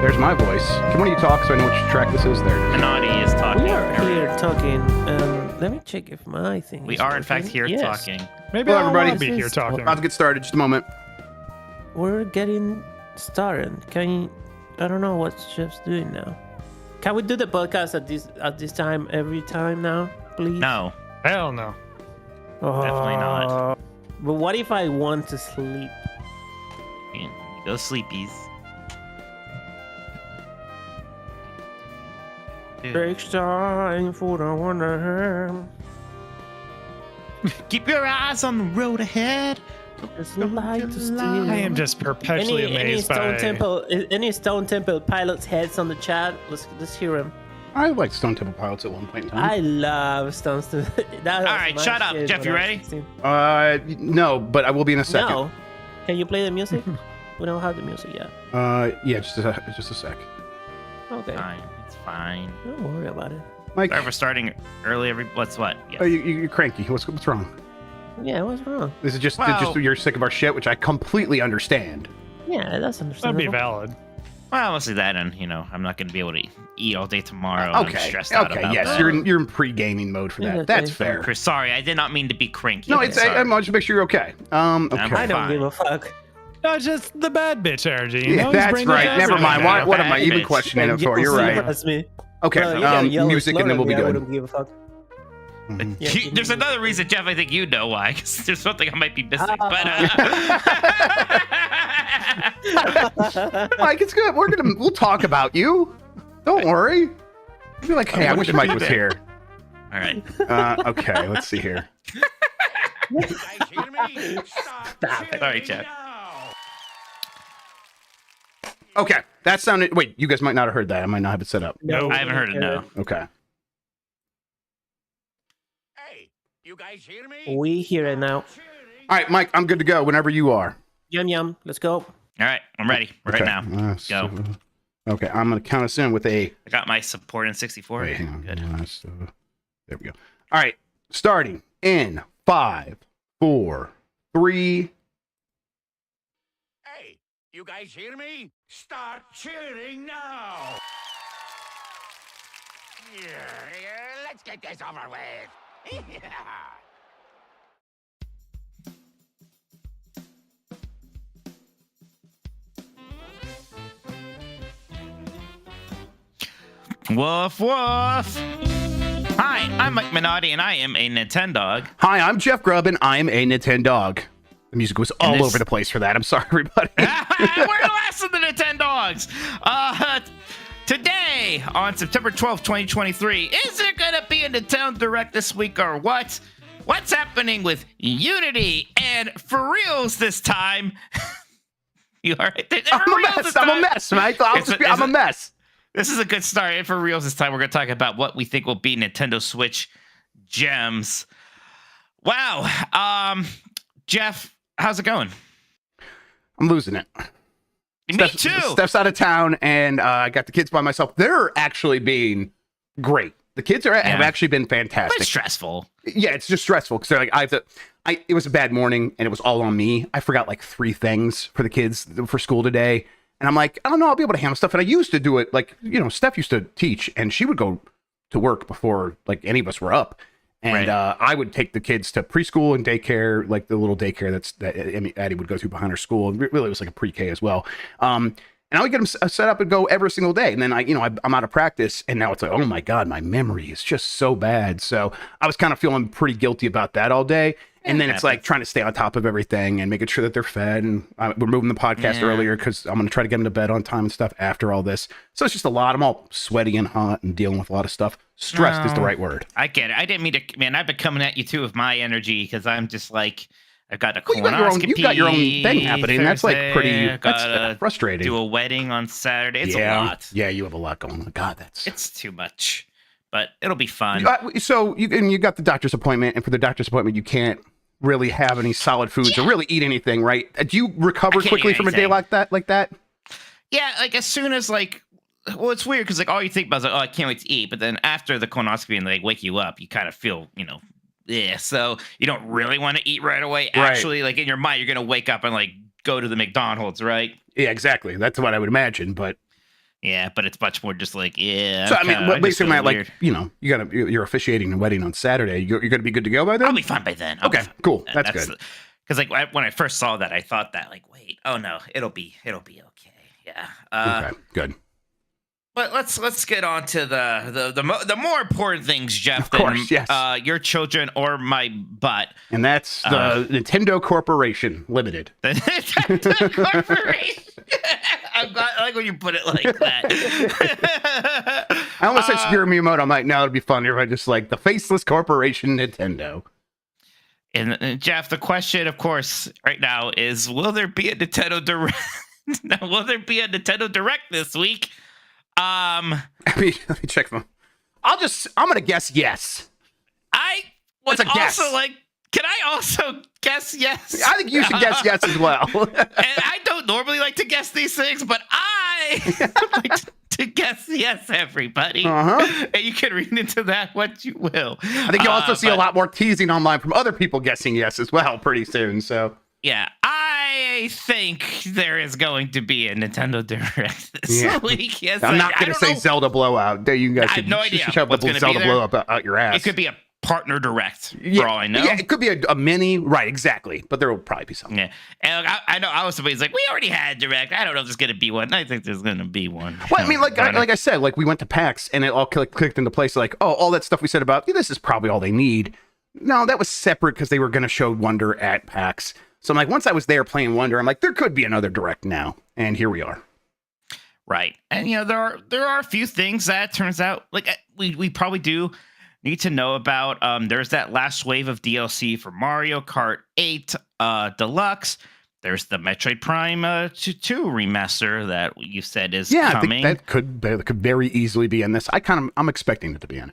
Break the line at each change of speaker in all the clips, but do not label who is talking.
There's my voice. Can one of you talk so I know which track this is there?
Minotti is talking.
We are here talking. Let me check if my thing
We
is
are, in fact,
working.
here
Yes.
talking.
Maybe
Hello,
I'll
everybody.
be here talking.
About to get started. Just a moment.
We're getting started. Can you... I don't know what Jeff's doing now. Can we do the podcast at this time every time now, please?
No.
Hell no.
Definitely not.
But what if I want to sleep?
You go sleepies. Dude.
Takes time for the wonder.
Keep your eyes on the road ahead.
It's light to steal.
I am just perpetually amazed by...
Any Stone Temple pilots' heads on the chat? Let's hear them.
I liked Stone Temple Pilots at one point in time.
I love Stone Temple. All
right, shut up. Jeff, you ready?
No, but I will be in a second.
No. Can you play the music? We don't have the music yet.
Yeah, just a sec.
Okay.
Fine. It's fine.
Don't worry about it.
Mike,
Sorry for starting early. What's what? Yes.
you're cranky. What's wrong?
Yeah, what's wrong?
This is just
Well-
you're sick of our shit, which I completely understand.
Yeah, that's
That'd
understandable.
be valid.
Well, mostly that, and I'm not going to be able to eat all day tomorrow. and I'm
Okay.
stressed out
Okay.
about
Yes,
that.
you're in pre-gaming mode for that.
Yeah,
That's
okay.
fair.
Sorry, I did not mean to be cranky.
No,
Okay,
it's.
sorry.
I'm just make sure you're okay. Okay.
I don't
Fine.
give a fuck.
No, just the bad bitch energy. You
Yeah,
know? He's
that's
bringing the
right.
bad
Never
bitch
mind.
energy.
What am I
Bad
even
bitch.
questioning it for? You're right.
That's me.
Okay.
Bro, you gotta yell
Music, and then we'll be
slower than me, I
good.
wouldn't give a fuck.
Mhm.
Yeah,
There's another reason, Jeff. I think you know why. Because there's something I might be missing.
Mike, it's good. We'll talk about you. Don't worry. I'll be like, hey, I wish Mike was here.
All right.
Okay, let's see here.
Sorry, Jeff.
Okay, that sounded. Wait, you guys might not have heard that. I might not have it set up.
No,
I haven't heard it. No.
Okay.
Hey, you guys hear me?
We hear it now.
All right, Mike, I'm good to go whenever you are.
Yum yum. Let's go.
All right, I'm ready right
Okay.
now. Go.
Okay, I'm gonna count us in with a.
I got my support in 64.
Wait, hang on.
Good.
There we go. All right, starting in 5, 4, 3.
Hey, you guys hear me? Start cheering now! Yeah, let's get this over with.
Woof woof. Hi, I'm Mike Minotti, and I am a Nintendog.
Hi, I'm Jeff Grubb, and I'm a Nintendog. The music was all over the place for that. I'm sorry, everybody.
We're the last of the Nintendogs. Today, on September 12th, 2023, is there going to be a Nintendo Direct this week or what? What's happening with Unity? And for reals this time... You all right?
I'm a mess, Mike. I'm a mess.
This is a good start. And for reals this time, we're going to talk about what we think will be Nintendo Switch gems. Wow. Jeff, how's it going?
I'm losing it.
Me too.
Steph's out of town, and I got the kids by myself. They're actually being great. The kids have actually been fantastic.
It's stressful.
Yeah, it's just stressful because they're like, it was a bad morning, and it was all on me. I forgot like 3 things for the kids for school today. And I'm like, I don't know, I'll be able to handle stuff. And I used to do it like, Steph used to teach, and she would go to work before like any of us were up. And I would take the kids to preschool and daycare, like the little daycare that Addie would go to behind her school. And really, it was like a pre-K as well. And I would get them set up and go every single day. And then I'm out of practice, and now it's like, oh my God, my memory is just so bad. So I was kind of feeling pretty guilty about that all day. And then it's like trying to stay on top of everything and making sure that they're fed. And we're moving the podcast earlier because I'm going to try to get them to bed on time and stuff after all this. So it's just a lot. I'm all sweaty and hot and dealing with a lot of stuff. Stressed is the right word.
I get it. I didn't mean to. Man, I've been coming at you too with my energy because I'm just like, I've got a colonoscopy.
You've got your own thing happening. That's like pretty. That's frustrating.
Do a wedding on Saturday. It's a lot.
Yeah, you have a lot going on. God,
it's too much. But it'll be fun.
So you got the doctor's appointment, and for the doctor's appointment, you can't really have any solid foods or really eat anything, right? Do you recover quickly from a day like that?
Yeah, like as soon as well, it's weird because all you think about is I can't wait to eat. But then after the colonoscopy and they wake you up, you kind of feel, yeah. So you don't really want to eat right away. Actually, like in your mind, you're gonna wake up and go to the McDonald's, right?
Yeah, exactly. That's what I would imagine. But
Yeah, but it's much more just like, yeah.
So I mean,
kinda-
basically,
just feel
like
weird.
you're officiating a wedding on Saturday. You're going to be good to go by then.
I'll be fine by then. I'll be
Okay,
fine.
cool. That's good.
Because like when I first saw that, I thought that like, wait, oh no, it'll be okay. Yeah.
Okay, good.
But let's get on to the more important things, Jeff.
Of course,
than,
yes.
Your children or my butt.
And that's the Nintendo Corporation Limited.
The Nintendo Corporation. I like when you put it like that.
I almost said Shigeru Miyamoto. I'm like, no, it'd be funnier if I just like the faceless corporation Nintendo.
And Jeff, the question, of course, right now is: will there be a Nintendo Direct? No, will there be a Nintendo Direct this week?
Let me check them. I'm gonna guess yes.
I would
That's a guess.
also like. Can I also guess yes?
I think you should guess yes as well.
And I don't normally like to guess these things, but I like to guess yes, everybody.
Uh-huh.
And you can read into that what you will.
I think you'll also see a lot more teasing online from other people guessing yes as well pretty soon. So
Yeah, I think there is going to be a Nintendo Direct this week. Yes,
I'm not going to say
know.
Zelda Blowout. You guys
I have no idea
shove
what's
the
gonna be
Zelda
there.
Blowout out your ass.
It could be a partner Direct,
yeah,
for all I know.
Yeah, it could be a mini. Right, exactly. But there will probably be something.
Yeah, and I know I was somebody's like, we already had Direct. I don't know if there's going to be one. I think there's going to be one.
Well, I mean, like I said, like we went to PAX and it all clicked into place. Like, oh, all that stuff we said about this is probably all they need. No, that was separate because they were going to show Wonder at PAX. So I'm like, once I was there playing Wonder, I'm like, there could be another Direct now, and here we are.
Right, and there are a few things that turns out like we probably do need to know about. There's that last wave of DLC for Mario Kart 8 Deluxe. There's the Metroid Prime 2 remaster that you said is coming.
I think that could very easily be in this. I'm expecting it to be in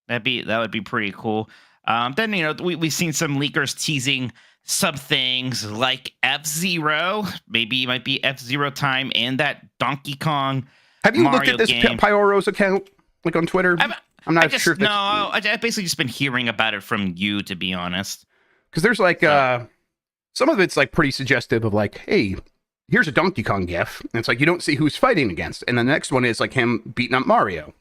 it.
That would be pretty cool. Then we've seen some leakers teasing some things like F-Zero. Maybe it might be F-Zero time and that Donkey Kong.
Have you
Mario
looked at this
game.
Pyoro's account, like on Twitter? I'm not sure.
No, I've basically just been hearing about it from you, to be honest.
Because there's like some of it's like pretty suggestive of like, hey, here's a Donkey Kong gif. And it's like you don't see who's fighting against. And the next one is like him beating up Mario.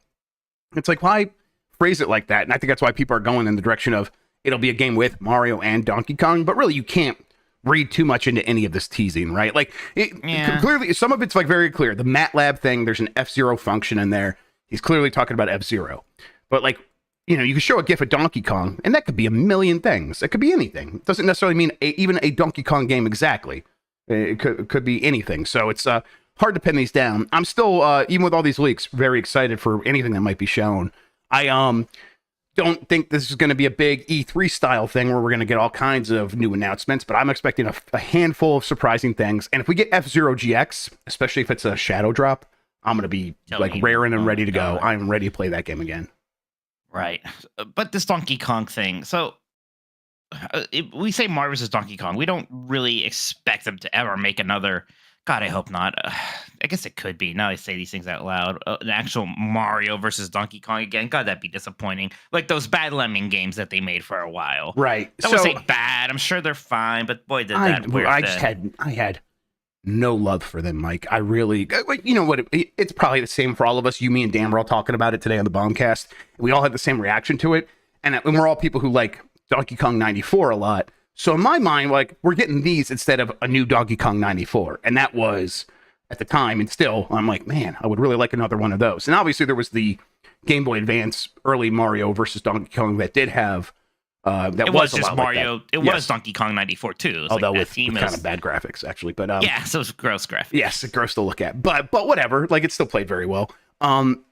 It's like, why phrase it like that? And I think that's why people are going in the direction of it'll be a game with Mario and Donkey Kong. But really, you can't read too much into any of this teasing, right? Like clearly, some of it's like very clear. The MATLAB thing, there's an F-Zero function in there. He's clearly talking about F-Zero. But like, you can show a GIF of Donkey Kong, and that could be a million things. It could be anything. It doesn't necessarily mean even a Donkey Kong game exactly. It could be anything. So it's hard to pin these down. I'm still, even with all these leaks, very excited for anything that might be shown. I don't think this is going to be a big E3 style thing where we're going to get all kinds of new announcements, but I'm expecting a handful of surprising things. And if we get F-Zero GX, especially if it's a shadow drop, I'm going to be raring and ready to go. I'm ready to play that game again.
Right. But this Donkey Kong thing. So we say Mario vs. Donkey Kong. We don't really expect them to ever make another. God, I hope not. I guess it could be. Now I say these things out loud. An actual Mario versus Donkey Kong again. God, that'd be disappointing. Like those Bad Lemming games that they made for a while.
Right.
I would say bad. I'm sure they're fine, but boy, did that weird
I had no love for them, Mike. I really, you know what? It's probably the same for all of us. You, me, and Dan were all talking about it today on the Bombcast. We all had the same reaction to it, and we're all people who like Donkey Kong 94 a lot. So in my mind, like, we're getting these instead of a new Donkey Kong 94. And that was, at the time, and still, I'm like, man, I would really like another one of those. And obviously there was the Game Boy Advance early Mario versus Donkey Kong that did have,
it was just Mario. Like it was Donkey Kong 94 too.
Although with kind of bad graphics, actually. But
yeah, so it's gross graphics.
Yes, it's gross to look at. But whatever, like, it still played very well. I'm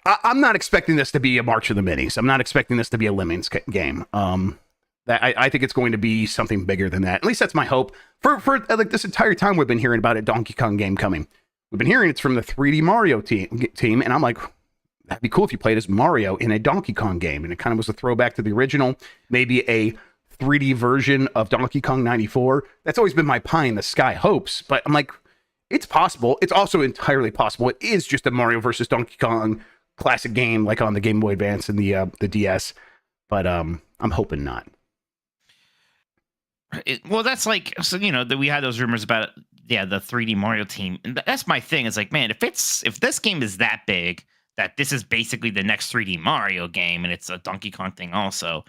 not expecting this to be a March of the Minis. I'm not expecting this to be a Lemmings game. I think it's going to be something bigger than that. At least that's my hope. For like this entire time we've been hearing about a Donkey Kong game coming. We've been hearing it's from the 3D Mario team, and I'm like, that'd be cool if you played as Mario in a Donkey Kong game. And it kind of was a throwback to the original, maybe a 3D version of Donkey Kong 94. That's always been my pie in the sky hopes. But I'm like, it's possible. It's also entirely possible. It is just a Mario versus Donkey Kong classic game, like on the Game Boy Advance and the DS. But I'm hoping not.
Well, that's like, so, that we had those rumors about the 3D Mario team. And that's my thing. Is like, man, if this game is that big, that this is basically the next 3D Mario game, and it's a Donkey Kong thing also.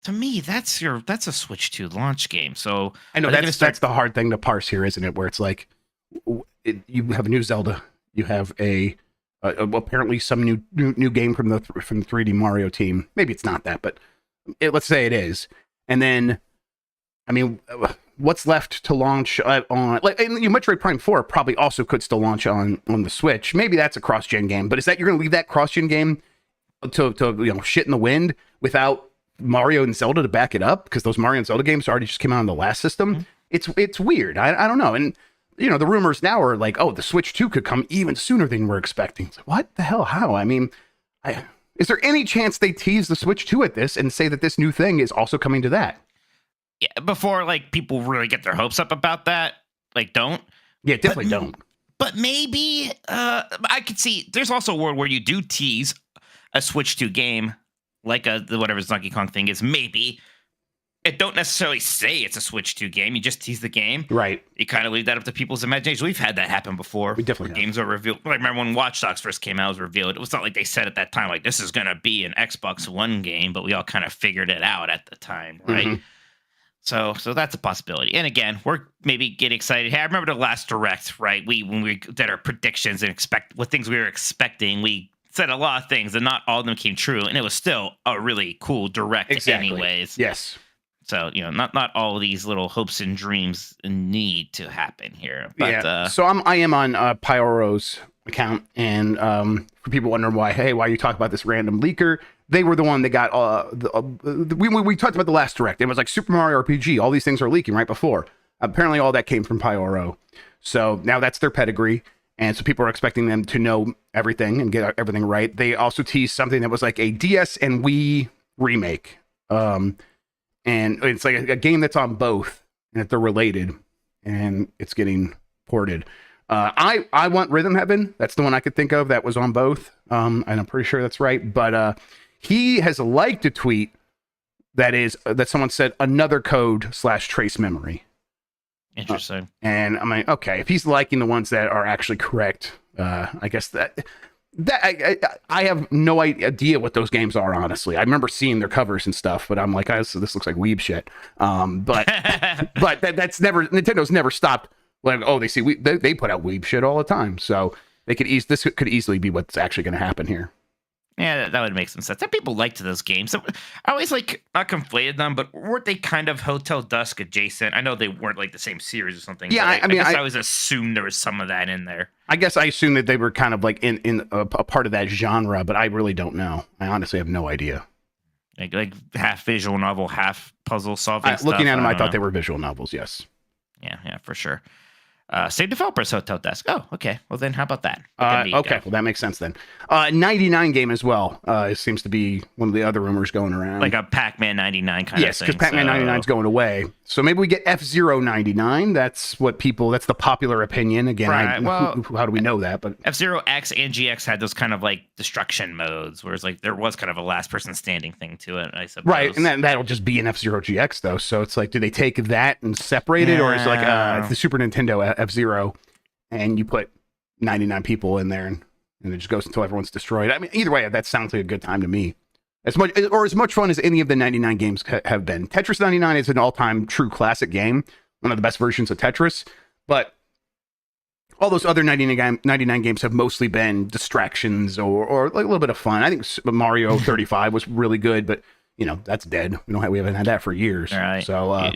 To me, that's a Switch 2 launch game. So
I know that's the hard thing to parse here, isn't it? Where it's like you have a new Zelda, you have apparently some new game from the 3D Mario team. Maybe it's not that, but let's say it is. And then, I mean, what's left to launch on? Like, Metroid Prime 4 probably also could still launch on the Switch. Maybe that's a cross-gen game, but is that you're going to leave that cross-gen game to shit in the wind without Mario and Zelda to back it up? Because those Mario and Zelda games already just came out on the last system. Mm-hmm. It's weird. I don't know. And the rumors now are like, oh, the Switch 2 could come even sooner than we're expecting. It's like, what the hell? How? I mean, is there any chance they tease the Switch 2 at this and say that this new thing is also coming to that?
Yeah, before like people really get their hopes up about that, like don't.
Yeah, definitely don't.
But maybe I could see there's also a world where you do tease a Switch 2 game. Like whatever Donkey Kong thing is, maybe it don't necessarily say it's a Switch 2 game. You just tease the game,
right?
You kind of leave that up to people's imagination. We've had that happen before.
We definitely
games are revealed. Like, remember when Watch Dogs first came out, it was revealed. It was not like they said at that time, like this is gonna be an Xbox One game, but we all kind of figured it out at the time, right? Mm-hmm. So that's a possibility. And again, we're maybe getting excited. Hey, I remember the last Direct, right? When we did our predictions and what things we were expecting, we said a lot of things and not all of them came true, and it was still a really cool Direct anyways.
Yes.
So, not all of these little hopes and dreams need to happen here. But
so I am on Pyoro's account, and for people wondering why are you talking about this random leaker? They were the one that got we talked about the last Direct. It was like Super Mario RPG. All these things are leaking right before. Apparently all that came from Pyoro. So now that's their pedigree. And so people are expecting them to know everything and get everything right. They also teased something that was like a DS and Wii remake. And it's like a game that's on both, and that they're related, and it's getting ported. I want Rhythm Heaven. That's the one I could think of that was on both. And I'm pretty sure that's right. But he has liked a tweet that someone said another code / trace memory.
Interesting.
And I'm like, okay, if he's liking the ones that are actually correct, I guess that I have no idea what those games are, honestly. I remember seeing their covers and stuff, but I'm like, this looks like weeb shit. But that's never, Nintendo's never stopped. Like, oh, they put out weeb shit all the time. So this could easily be what's actually going to happen here.
Yeah, that would make some sense. And people liked those games. I always not conflated them, but weren't they kind of Hotel Dusk adjacent? I know they weren't like the same series or something.
Yeah,
I guess I always assumed there was some of that in there.
I guess I assumed that they were kind of like in a part of that genre, but I really don't know. I honestly have no idea.
Like half visual novel, half puzzle solving stuff.
Looking at them, I thought they were visual novels, yes.
Yeah, for sure. Same developers, Hotel Desk. Oh, okay. Well, then how about that?
Okay, well, that makes sense then. 99 game as well. It seems to be one of the other rumors going around.
Like a Pac-Man 99 kind of thing.
Yes, because Pac-Man 99 is going away. So maybe we get F-Zero 99. That's the popular opinion. Again,
right,
how do we know that? But
F-Zero X and GX had those kind of like destruction modes, whereas like there was kind of a last person standing thing to it, I suppose.
Right, and that'll just be an F-Zero GX though. So it's like, do they take that and separate it, or is it like the Super Nintendo F-Zero, and you put 99 people in there, and it just goes until everyone's destroyed? I mean, either way, that sounds like a good time to me. As much fun as any of the 99 games have been. Tetris 99 is an all-time true classic game, one of the best versions of Tetris, but all those other 99 games have mostly been distractions or like a little bit of fun. I think Mario 35 was really good, but that's dead. We haven't had that for years.
All right.
So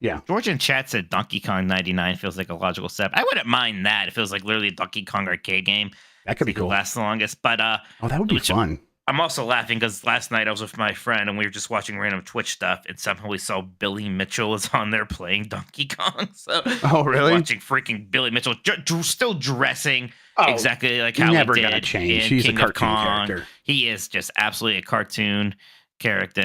yeah.
George in chat said Donkey Kong 99 feels like a logical step. I wouldn't mind that. It feels like literally a Donkey Kong arcade game.
That could be cool.
Last the longest, but
that would be fun.
I'm also laughing because last night I was with my friend and we were just watching random Twitch stuff, and somehow we saw Billy Mitchell was on there playing Donkey Kong. So
oh, really?
Watching freaking Billy Mitchell still dressing exactly like how
never
he did
gonna change.
in
He's
King
a
of
cartoon
Kong.
character.
He is just absolutely a cartoon character.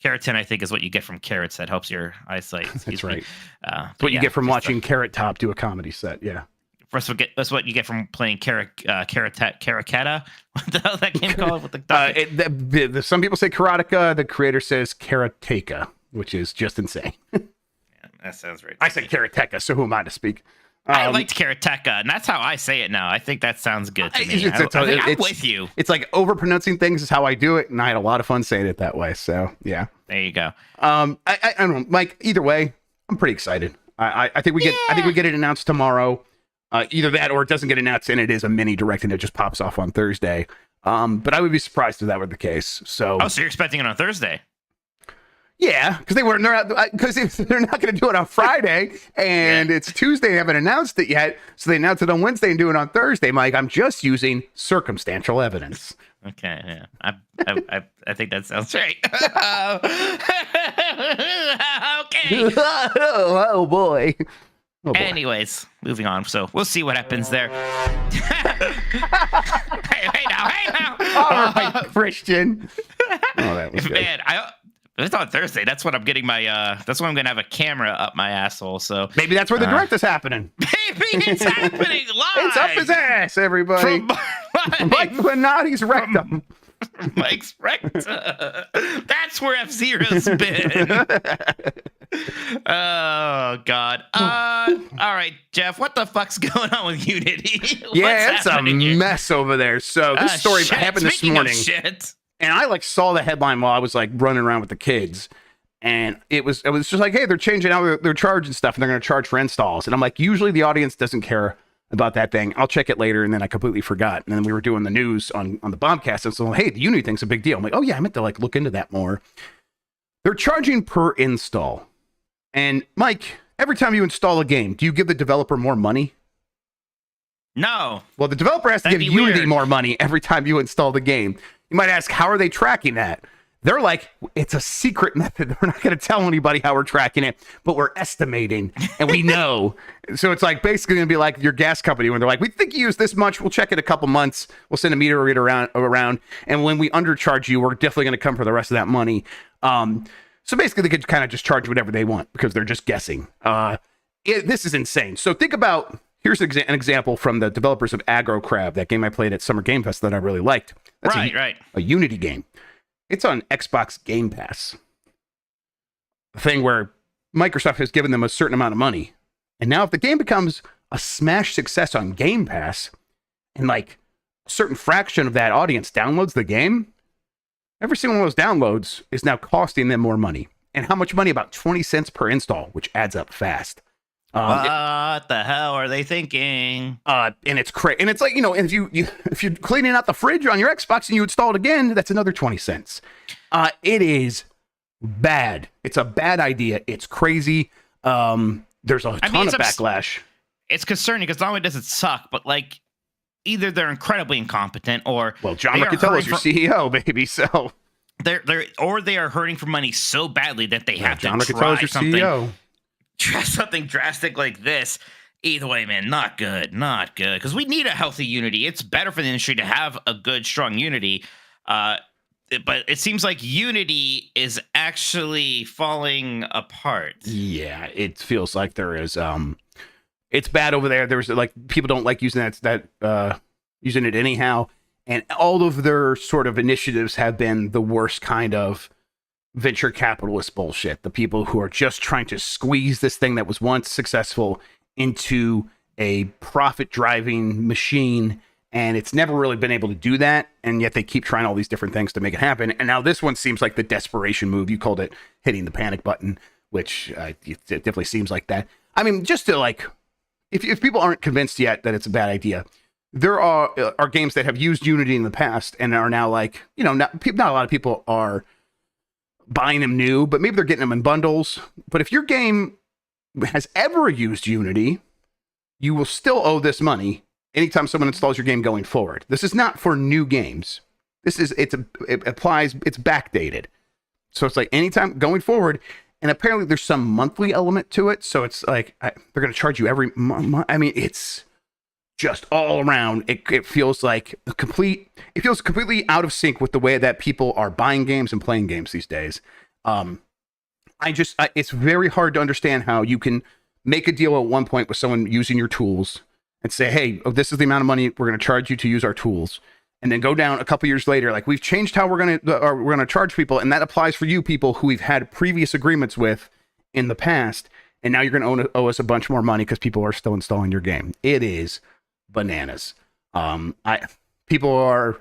Keratin, I think, is what you get from carrots that helps your eyesight.
That's right. That's what you get from watching Carrot Top do a comedy set. Yeah.
That's what you get from playing Karakata. What the hell is that game called? With the
some people say Karateka. The creator says Karateka, which is just insane.
That sounds right.
I said Karateka, so who am I to speak?
I liked Karateka, and that's how I say it now. I think that sounds good to me. I'm with you.
It's like over-pronouncing things is how I do it, and I had a lot of fun saying it that way. So yeah,
there you go.
I don't know, Mike. Either way, I'm pretty excited. I think we get it announced tomorrow. Either that or it doesn't get announced and it is a mini direct and it just pops off on Thursday. But I would be surprised if that were the case. So
you're expecting it on Thursday?
Yeah, because they're not going to do it on Friday, and it's Tuesday. They haven't announced it yet, so they announce it on Wednesday and do it on Thursday. Mike, I'm just using circumstantial evidence.
Okay, yeah, I think that sounds right. Okay.
Oh boy. Oh,
anyways, moving on. So we'll see what happens there. hey now.
All right, Christian. Oh, that was good.
Man, it's on Thursday. That's when I'm getting my. That's when I'm gonna have a camera up my asshole. So
maybe that's where the direct is happening.
Maybe it's happening live.
It's up his ass, everybody. Mike Benatti's rectum.
Mike's rectum. That's where F-Zero's been. Oh God. All right, Jeff. What the fuck's going on with Unity?
Yeah, it's a mess over there. So this story happened this morning.
Shit.
And I saw the headline while I was running around with the kids, and it was just like, hey, they're changing out their charge and stuff, and they're going to charge for installs. And I'm like, usually the audience doesn't care about that thing. I'll check it later, and then I completely forgot. And then we were doing the news on the Bombcast, and so hey, the Unity thing's a big deal. I'm like, oh yeah, I meant to look into that more. They're charging per install, and Mike, every time you install a game, do you give the developer more money?
No.
Well, the developer has to give Unity more money every time you install the game. You might ask, how are they tracking that? They're like, it's a secret method. We're not going to tell anybody how we're tracking it, but we're estimating, and we know. So it's basically going to be like your gas company when they're like, we think you use this much. We'll check it a couple months. We'll send a meter reader around, and when we undercharge you, we're definitely going to come for the rest of that money. So basically, they could kind of just charge whatever they want because they're just guessing. This is insane. So think about. Here's an example from the developers of Aggro Crab, that game I played at Summer Game Fest that I really liked. That's
right.
A Unity game. It's on Xbox Game Pass. A thing where Microsoft has given them a certain amount of money. And now if the game becomes a smash success on Game Pass, and a certain fraction of that audience downloads the game, every single one of those downloads is now costing them more money. And how much money? About 20 cents per install, which adds up fast.
What the hell are they thinking?
And it's crazy. And it's if you're cleaning out the fridge on your Xbox and you install it again, that's another 20 cents. It is bad. It's a bad idea. It's crazy. There's a ton of backlash.
It's concerning because not only does it suck, but either they're incredibly incompetent or
John Riccatello's your CEO, baby. So
they are hurting for money so badly that they have
John
to try
Riccatello's your
something.
CEO.
Try something drastic like this. Either way, man, not good. Because we need a healthy Unity. It's better for the industry to have a good, strong Unity. But it seems like Unity is actually falling apart.
Yeah, it feels like there is. It's bad over there. There's people don't like using using it anyhow, and all of their sort of initiatives have been the worst kind of venture capitalist bullshit. The people who are just trying to squeeze this thing that was once successful into a profit-driving machine, and it's never really been able to do that, and yet they keep trying all these different things to make it happen. And now this one seems like the desperation move. You called it hitting the panic button, which it definitely seems like that. I mean, just to if people aren't convinced yet that it's a bad idea, there are games that have used Unity in the past and are now not a lot of people are buying them new, but maybe they're getting them in bundles. But if your game has ever used Unity, you will still owe this money anytime someone installs your game going forward. This is not for new games. It applies, it's backdated. So it's anytime going forward, and apparently there's some monthly element to it. So it's they're going to charge you every month. I mean, it's just all around. It feels completely out of sync with the way that people are buying games and playing games these days. It's very hard to understand how you can make a deal at one point with someone using your tools and say, hey, this is the amount of money we're going to charge you to use our tools. And then go down a couple years later, we've changed how we're going to charge people. And that applies for you people who we've had previous agreements with in the past. and now you're going to owe us a bunch more money because people are still installing your game. It is bananas. People are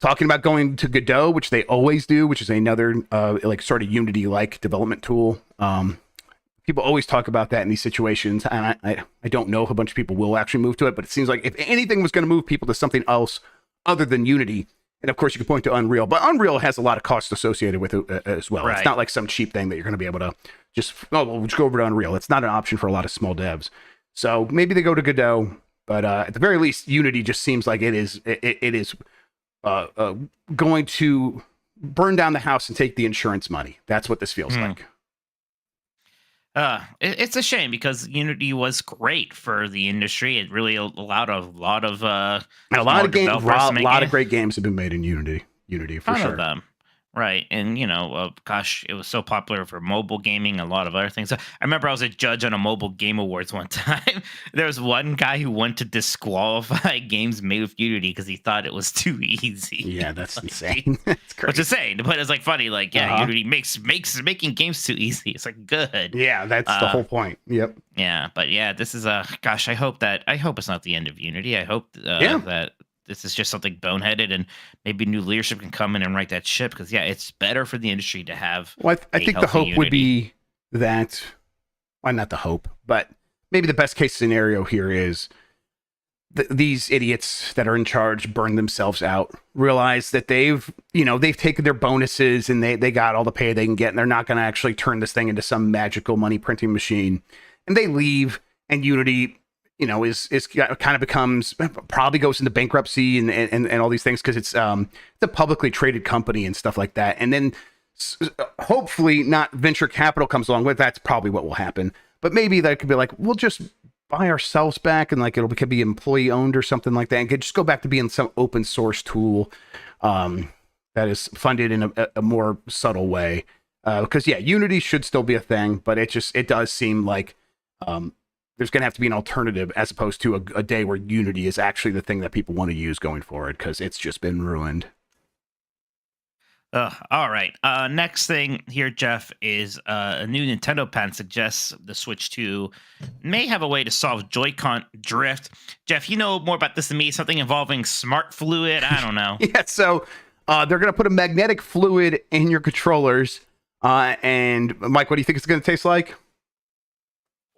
talking about going to Godot, which they always do, which is another like sort of Unity-like development tool. People always talk about that in these situations, and I don't know if a bunch of people will actually move to it, but it seems like if anything was going to move people to something else other than Unity, and of course you can point to Unreal, but Unreal has a lot of costs associated with it as well.
Right.
It's not like some cheap thing that you're going to be able to just, we'll just go over to Unreal. It's not an option for a lot of small devs. So maybe they go to Godot, but at the very least, Unity just seems like it is going to burn down the house and take the insurance money. That's what this feels like.
It's a shame because Unity was great for the industry. It really allowed a lot of
And a lot of great games have been made in Unity for sure.
Of them. Right. And, gosh, it was so popular for mobile gaming, a lot of other things. I remember I was a judge on a mobile game awards one time. There was one guy who wanted to disqualify games made with Unity because he thought it was too easy.
Yeah, that's insane. That's crazy.
Which is insane, but it's like funny. Like, Unity makes making games too easy. It's like good.
Yeah, that's the whole point. Yep.
Yeah, but yeah, this is gosh, I hope it's not the end of Unity. I hope that this is just something boneheaded and maybe new leadership can come in and right that ship because it's better for the industry to have.
Well, I think the hope would be that, well, not the hope, but maybe the best case scenario here is these idiots that are in charge burn themselves out, realize that they've taken their bonuses and they got all the pay they can get, and they're not going to actually turn this thing into some magical money printing machine, and they leave, and Unity is kind of becomes, probably goes into bankruptcy and all these things because it's a publicly traded company and stuff like that. And then hopefully not venture capital comes along with that's probably what will happen. But maybe that could be like, we'll just buy ourselves back and like could be employee owned or something like that, and could just go back to being some open source tool that is funded in a more subtle way. Because Unity should still be a thing, but it does seem like there's going to have to be an alternative as opposed to a day where Unity is actually the thing that people want to use going forward because it's just been ruined.
All right. Next thing here, Jeff, is a new Nintendo patent suggests the Switch 2 may have a way to solve Joy-Con drift. Jeff, you know more about this than me. Something involving smart fluid. I don't know.
Yeah, so they're going to put a magnetic fluid in your controllers. And Mike, what do you think it's going to taste like?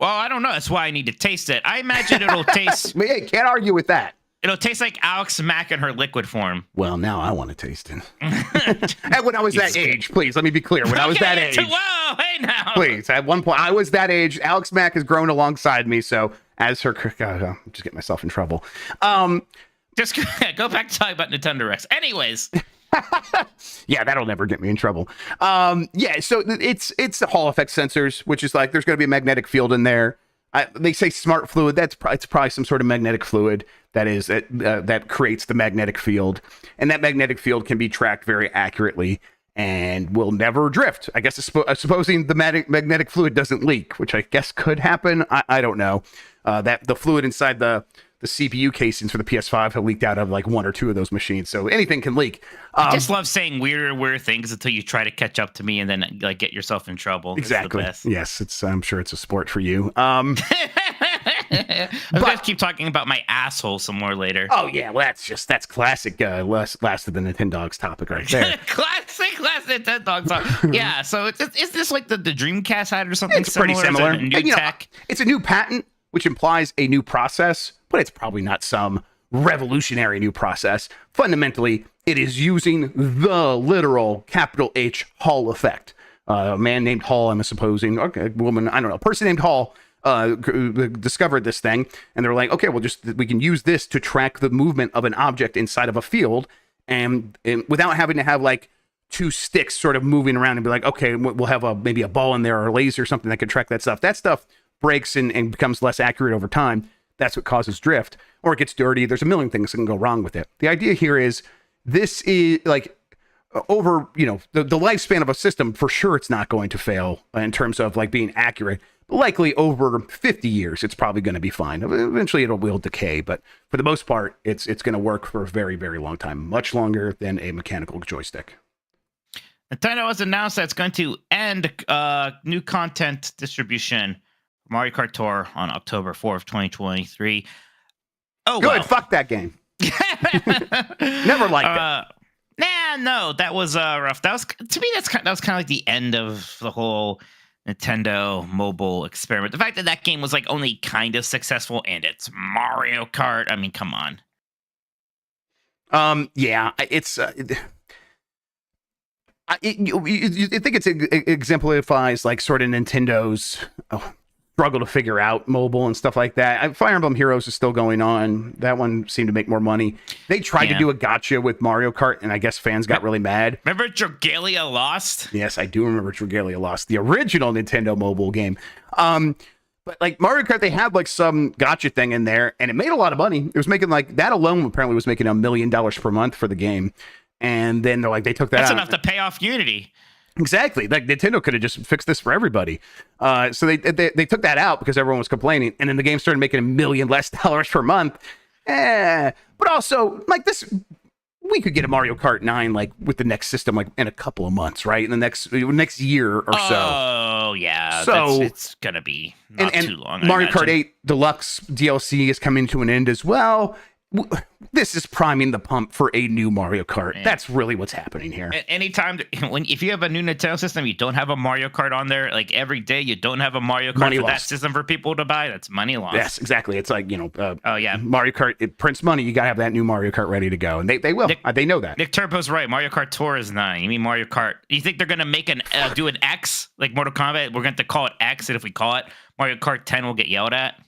Well, I don't know. That's why I need to taste it. I imagine it'll taste.
Hey, can't argue with that.
It'll taste like Alex Mack in her liquid form.
Well, now I want to taste it. And when I was that age, please, let me be clear. When I was that age.
Whoa, hey now.
Please, at one point, I was that age. Alex Mack has grown alongside me. So as her, I'm just getting myself in trouble.
Just go back to talking about Nintendo Rex. Anyways.
Yeah, that'll never get me in trouble. So it's the Hall effect sensors, which is like there's going to be a magnetic field in there. They say smart fluid. It's probably some sort of magnetic fluid that creates the magnetic field, and that magnetic field can be tracked very accurately and will never drift. I guess supposing the magnetic fluid doesn't leak, which I guess could happen. I don't know. That the fluid inside the CPU casings for the PS5 have leaked out of like one or two of those machines, so anything can leak.
I just love saying weird things until you try to catch up to me and then like get yourself in trouble.
Exactly. Yes, I'm sure it's a sport for you.
I'm gonna keep talking about my asshole some more later.
Oh yeah, well that's classic. Last of the Nintendogs topic right there.
classic Nintendogs talk. Yeah. So is this like the Dreamcast had or something?
It's pretty similar.
Is it a new tech?
It's a new patent, which implies a new process, but it's probably not some revolutionary new process. Fundamentally, it is using the literal capital H Hall effect. A man named Hall, I'm supposing, okay, woman, I don't know, a person named Hall discovered this thing, and they're like, okay, we can use this to track the movement of an object inside of a field, and without having to have like two sticks sort of moving around and be like, okay, we'll have maybe a ball in there or a laser or something that can track that stuff. That stuff breaks and becomes less accurate over time. That's what causes drift, or it gets dirty. There's a million things that can go wrong with it. The idea here is this is like over, the lifespan of a system, for sure it's not going to fail in terms of like being accurate. Likely over 50 years, it's probably going to be fine. Eventually it will decay, but for the most part, it's going to work for a very, very long time, much longer than a mechanical joystick.
Nintendo has announced that it's going to end new content distribution Mario Kart Tour on October 4th, 2023. Oh,
Good.
well.
Fuck that game. Never liked it.
Nah, no, that was rough. That was, to me, that was kind of like the end of the whole Nintendo mobile experiment. The fact that that game was like only kind of successful, and it's Mario Kart. I mean, come on.
Yeah, it's. I think it exemplifies like sort of Nintendo's struggle to figure out mobile and stuff like that. Fire Emblem Heroes is still going on. That one seemed to make more money. They tried to do a gotcha with Mario Kart, and I guess fans got really mad.
Remember Dragalia Lost?
Yes, I do remember Dragalia Lost, the original Nintendo mobile game. But like Mario Kart, they had like some gotcha thing in there, and it made a lot of money. It was making like that alone apparently was making $1 million per month for the game. And then they're like, they took that
That's
out.
enough to pay off Unity.
Exactly. Like Nintendo could have just fixed this for everybody. So they took that out because everyone was complaining, and then the game started making $1 million less per month. But also like this, we could get a Mario Kart 9 like with the next system like in a couple of months, right? In the next year or so.
Oh yeah.
So
it's gonna be not too long.
Mario Kart 8 Deluxe DLC is coming to an end as well. This is priming the pump for a new Mario Kart.
Man.
That's really what's happening here.
Anytime if you have a new Nintendo system, you don't have a Mario Kart on there. Like every day, you don't have a Mario Kart
Money
for that
lost.
system for people to buy. That's money lost.
Yes, exactly. It's like,
Oh yeah.
Mario Kart, it prints money. You got to have that new Mario Kart ready to go. And they will. They know that.
Nick Turbo's right. Mario Kart Tour is 9. You mean Mario Kart? You think they're gonna make do an X like Mortal Kombat? We're going to call it X, and if we call it Mario Kart 10, we'll get yelled at.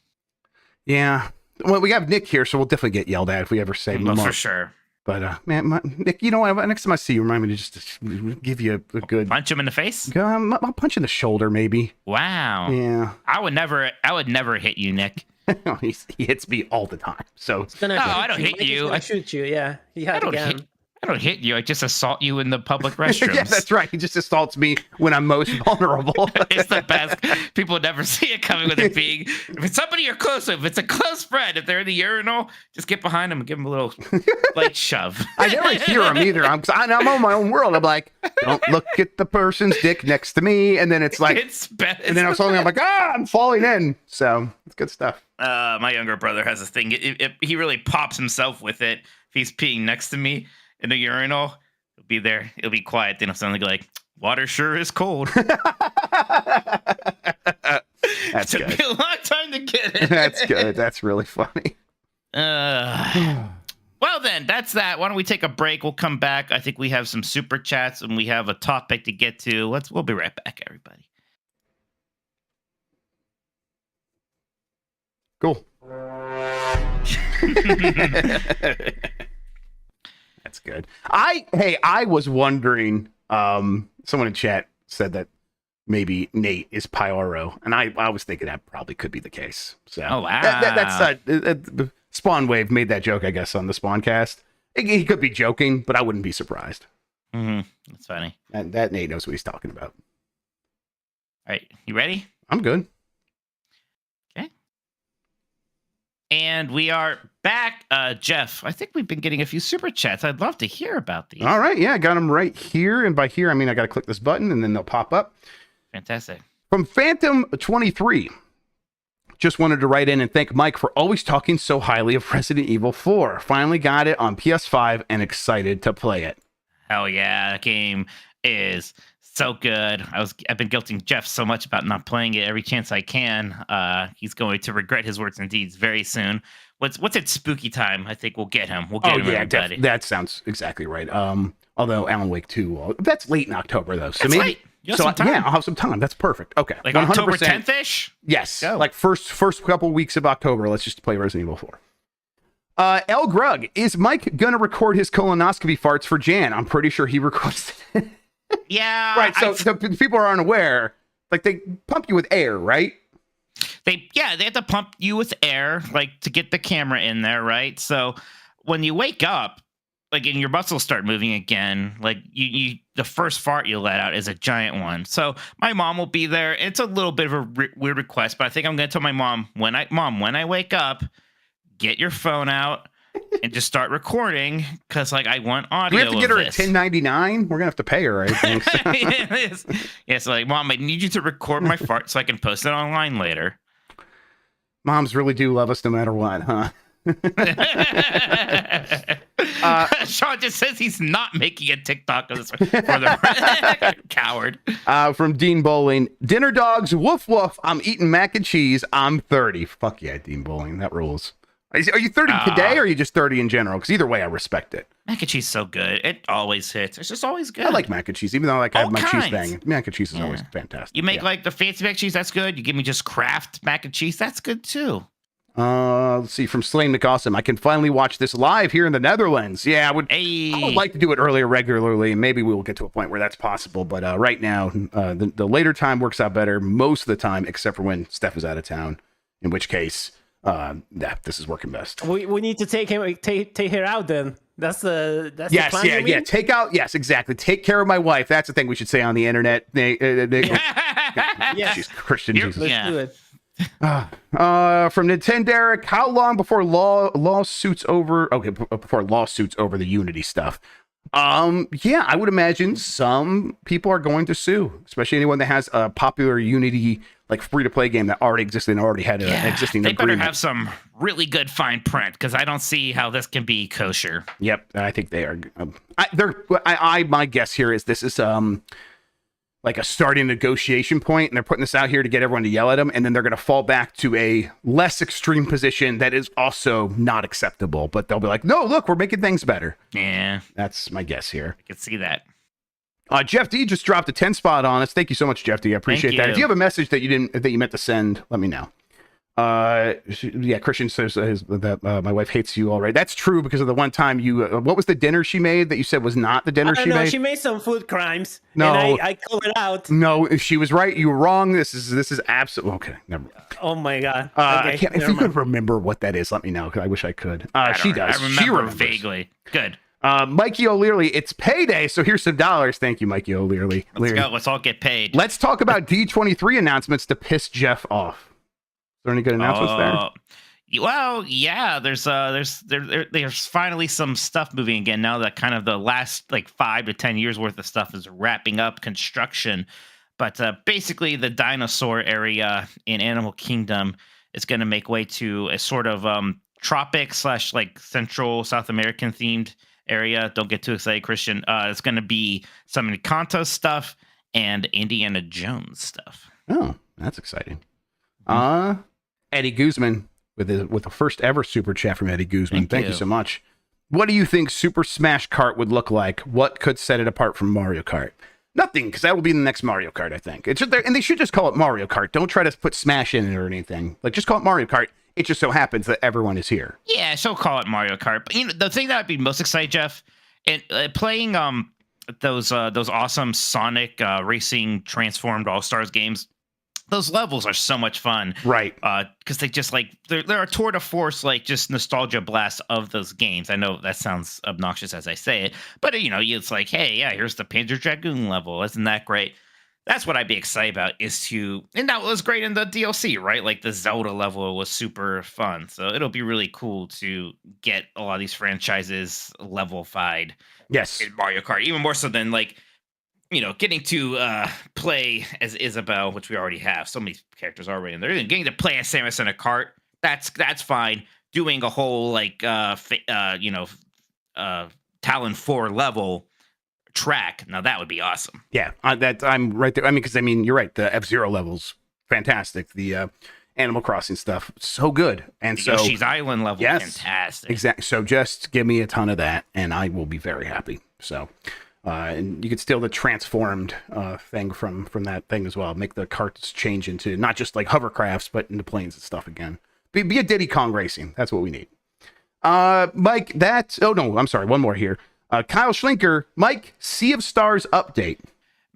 Yeah. Well, we have Nick here, so we'll definitely get yelled at if we ever say
Well, for sure.
But man, Nick, you know what? Next time I see you, remind me to just give you a good
Punch him in the face.
I'll punch in the shoulder, maybe.
Wow.
Yeah.
I would never hit you, Nick.
He hits me all the time. So
I don't hit you.
I shoot you. Yeah, he had a gun.
I don't hit you. I just assault you in the public restrooms.
yeah, that's right. He just assaults me when I'm most vulnerable.
It's the best. People never see it coming with it being. If it's somebody you're close with, if it's a close friend, if they're in the urinal, just get behind them and give them a little light shove.
I never hear him either. I'm on my own world. I'm like, don't look at the person's dick next to me, and then it's like, and then I'm like, I'm falling in. So it's good stuff.
My younger brother has this thing. He really pops himself with it. If he's peeing next to me in the urinal, he'll be there. It'll be quiet. Then he'll suddenly go like, "Water sure is cold."
That's
Took
good.
me a long time to get it.
That's good. That's really funny.
Well then, that's that. Why don't we take a break? We'll come back. I think we have some super chats and we have a topic to get to. We'll be right back, everybody.
Cool. That's good. I was wondering, someone in chat said that maybe Nate is Pyro, and I was thinking that probably could be the case. So
Oh, wow.
That's Spawn Wave made that joke, I guess, on the Spawncast. He could be joking, but I wouldn't be surprised.
Mm-hmm. That's funny.
And that Nate knows what he's talking about.
All right, you ready?
I'm good.
Okay. And we are back. Jeff, I think we've been getting a few super chats. I'd love to hear about these.
All right, yeah, I got them right here, and by here I mean I got to click this button, and then they'll pop up.
Fantastic.
From Phantom23. Just wanted to write in and thank Mike for always talking so highly of Resident Evil 4. Finally got it on PS5 and excited to play it.
Hell yeah, that game is so good. I've been guilting Jeff so much about not playing it every chance I can. He's going to regret his words and deeds very soon. What's it spooky time? I think we'll get him. We'll get him, everybody.
That sounds exactly right. Although Alan Wake 2, that's late in October though. So
That's
maybe
late. You have some time.
yeah, I'll have some time. That's perfect. Okay.
Like October 10th-ish?
Yes.
Go.
Like first couple weeks of October, let's just play Resident Evil 4. L. Grug, is Mike gonna record his colonoscopy farts for Jan? I'm pretty sure he requested it.
Yeah.
Right, so people are unaware. Like they pump you with air, right?
They have to pump you with air, like to get the camera in there, right? So when you wake up, like and your muscles start moving again, like you the first fart you let out is a giant one. So my mom will be there. It's a little bit of a weird request, but I think I'm gonna tell my mom when I wake up, get your phone out and just start recording because like I want audio.
Do we have to get her
this.
at 1099? We're gonna have to pay her, I think.
Yeah, so like, Mom, I need you to record my fart so I can post it online later.
Moms really do love us no matter what, huh?
Sean just says he's not making a TikTok of this for the coward.
From Dean Bowling, dinner dogs, woof woof. I'm eating mac and cheese. I'm 30. Fuck yeah, Dean Bowling. That rules. Are you 30 today or are you just 30 in general? Because either way, I respect it.
Mac and cheese is so good. It always hits. It's just always good.
I like mac and cheese, even though like I have
All
my cheese
kinds.
thing. Mac and cheese is always fantastic.
You make
Yeah.
like the fancy mac and cheese, that's good. You give me just Kraft mac and cheese, that's good too.
Let's see, from Slane McAwesome. I can finally watch this live here in the Netherlands. Yeah, I would like to do it earlier regularly. Maybe we will get to a point where that's possible. But right now, the later time works out better most of the time, except for when Steph is out of town, in which case, this is working best.
We need to take her out then. That's the
Yes,
plan, you mean?
take out. Yes, exactly. Take care of my wife. That's the thing we should say on the internet.
Yes.
She's Christian.
You're-
Jesus.
Let's do it.
From Nintendogs, how long before lawsuits over? Okay, before lawsuits over the Unity stuff. Yeah, I would imagine some people are going to sue, especially anyone that has a popular Unity like free to play game that already existed and already had an existing
they
agreement.
better have some really good fine print because I don't see how this can be kosher.
Yep, I think they are. My guess here is this is like a starting negotiation point, and they're putting this out here to get everyone to yell at them, and then they're going to fall back to a less extreme position that is also not acceptable. But they'll be like, "No, look, we're making things better."
Yeah,
That's my guess here.
I can see that.
Jeff D just dropped a 10 spot on us. Thank you so much, Jeff D. I appreciate that.
you.
If you have a message that you meant to send, let me know. Yeah, Christian says that my wife hates you already. That's true because of the one time you. What was the dinner she made that you said was not the dinner she made?
She made some food crimes.
No.
And I called it out.
No, she was right. You were wrong. This is absolutely okay. Never.
Oh my god.
I can't, if you could remember what that is, let me know because I wish I could. She does.
I remember
She remembers.
vaguely. Good.
Mikey O'Leary, it's payday, so here's some dollars. Thank you, Mikey O'Leary.
Let's go. Let's all get paid.
Let's talk about D23 announcements to piss Jeff off. Is there any good announcements there?
Well, yeah. There's finally some stuff moving again now that kind of the last like 5 to 10 years worth of stuff is wrapping up construction. But basically, the dinosaur area in Animal Kingdom is going to make way to a sort of tropic / like Central South American themed area. Don't get too excited, Christian. It's going to be some Encanto stuff and Indiana Jones stuff.
Oh, that's exciting. Eddie Guzman with the first ever super chat from Eddie Guzman. Thank you so much. What do you think Super Smash Kart would look like? What could set it apart from Mario Kart? Nothing, because that will be the next Mario Kart, I think. It's just, and they should just call it Mario Kart. Don't try to put Smash in it or anything. Like, just call it Mario Kart. It just so happens that everyone is here.
Yeah, so call it Mario Kart. But the thing that I'd be most excited, Jeff, and playing those awesome Sonic racing transformed All Stars games. Those levels are so much fun,
right?
Because they just like they're a tour de force, like just nostalgia blast of those games. I know that sounds obnoxious as I say it, but it's like, hey, yeah, here's the Panzer Dragoon level. Isn't that great? That's what I'd be excited about and that was great in the DLC, right? Like the Zelda level was super fun. So it'll be really cool to get a lot of these franchises level-fied.
Yes.
In Mario Kart, even more so than like, getting to play as Isabelle, which we already have. So many characters already in there. Getting to play as Samus in a cart, that's fine. Doing a whole like Talon 4 level track, now that would be awesome.
Yeah, I'm right there. Because you're right. The F-Zero levels, fantastic. The Animal Crossing stuff, so good. And so
Yoshi's Island level, fantastic.
Exactly. So just give me a ton of that, and I will be very happy. So. And you could steal the transformed thing from that thing as well. Make the carts change into not just like hovercrafts, but into planes and stuff again. Be a Diddy Kong Racing. That's what we need. Mike, I'm sorry. One more here. Kyle Schlinker, Mike, Sea of Stars update.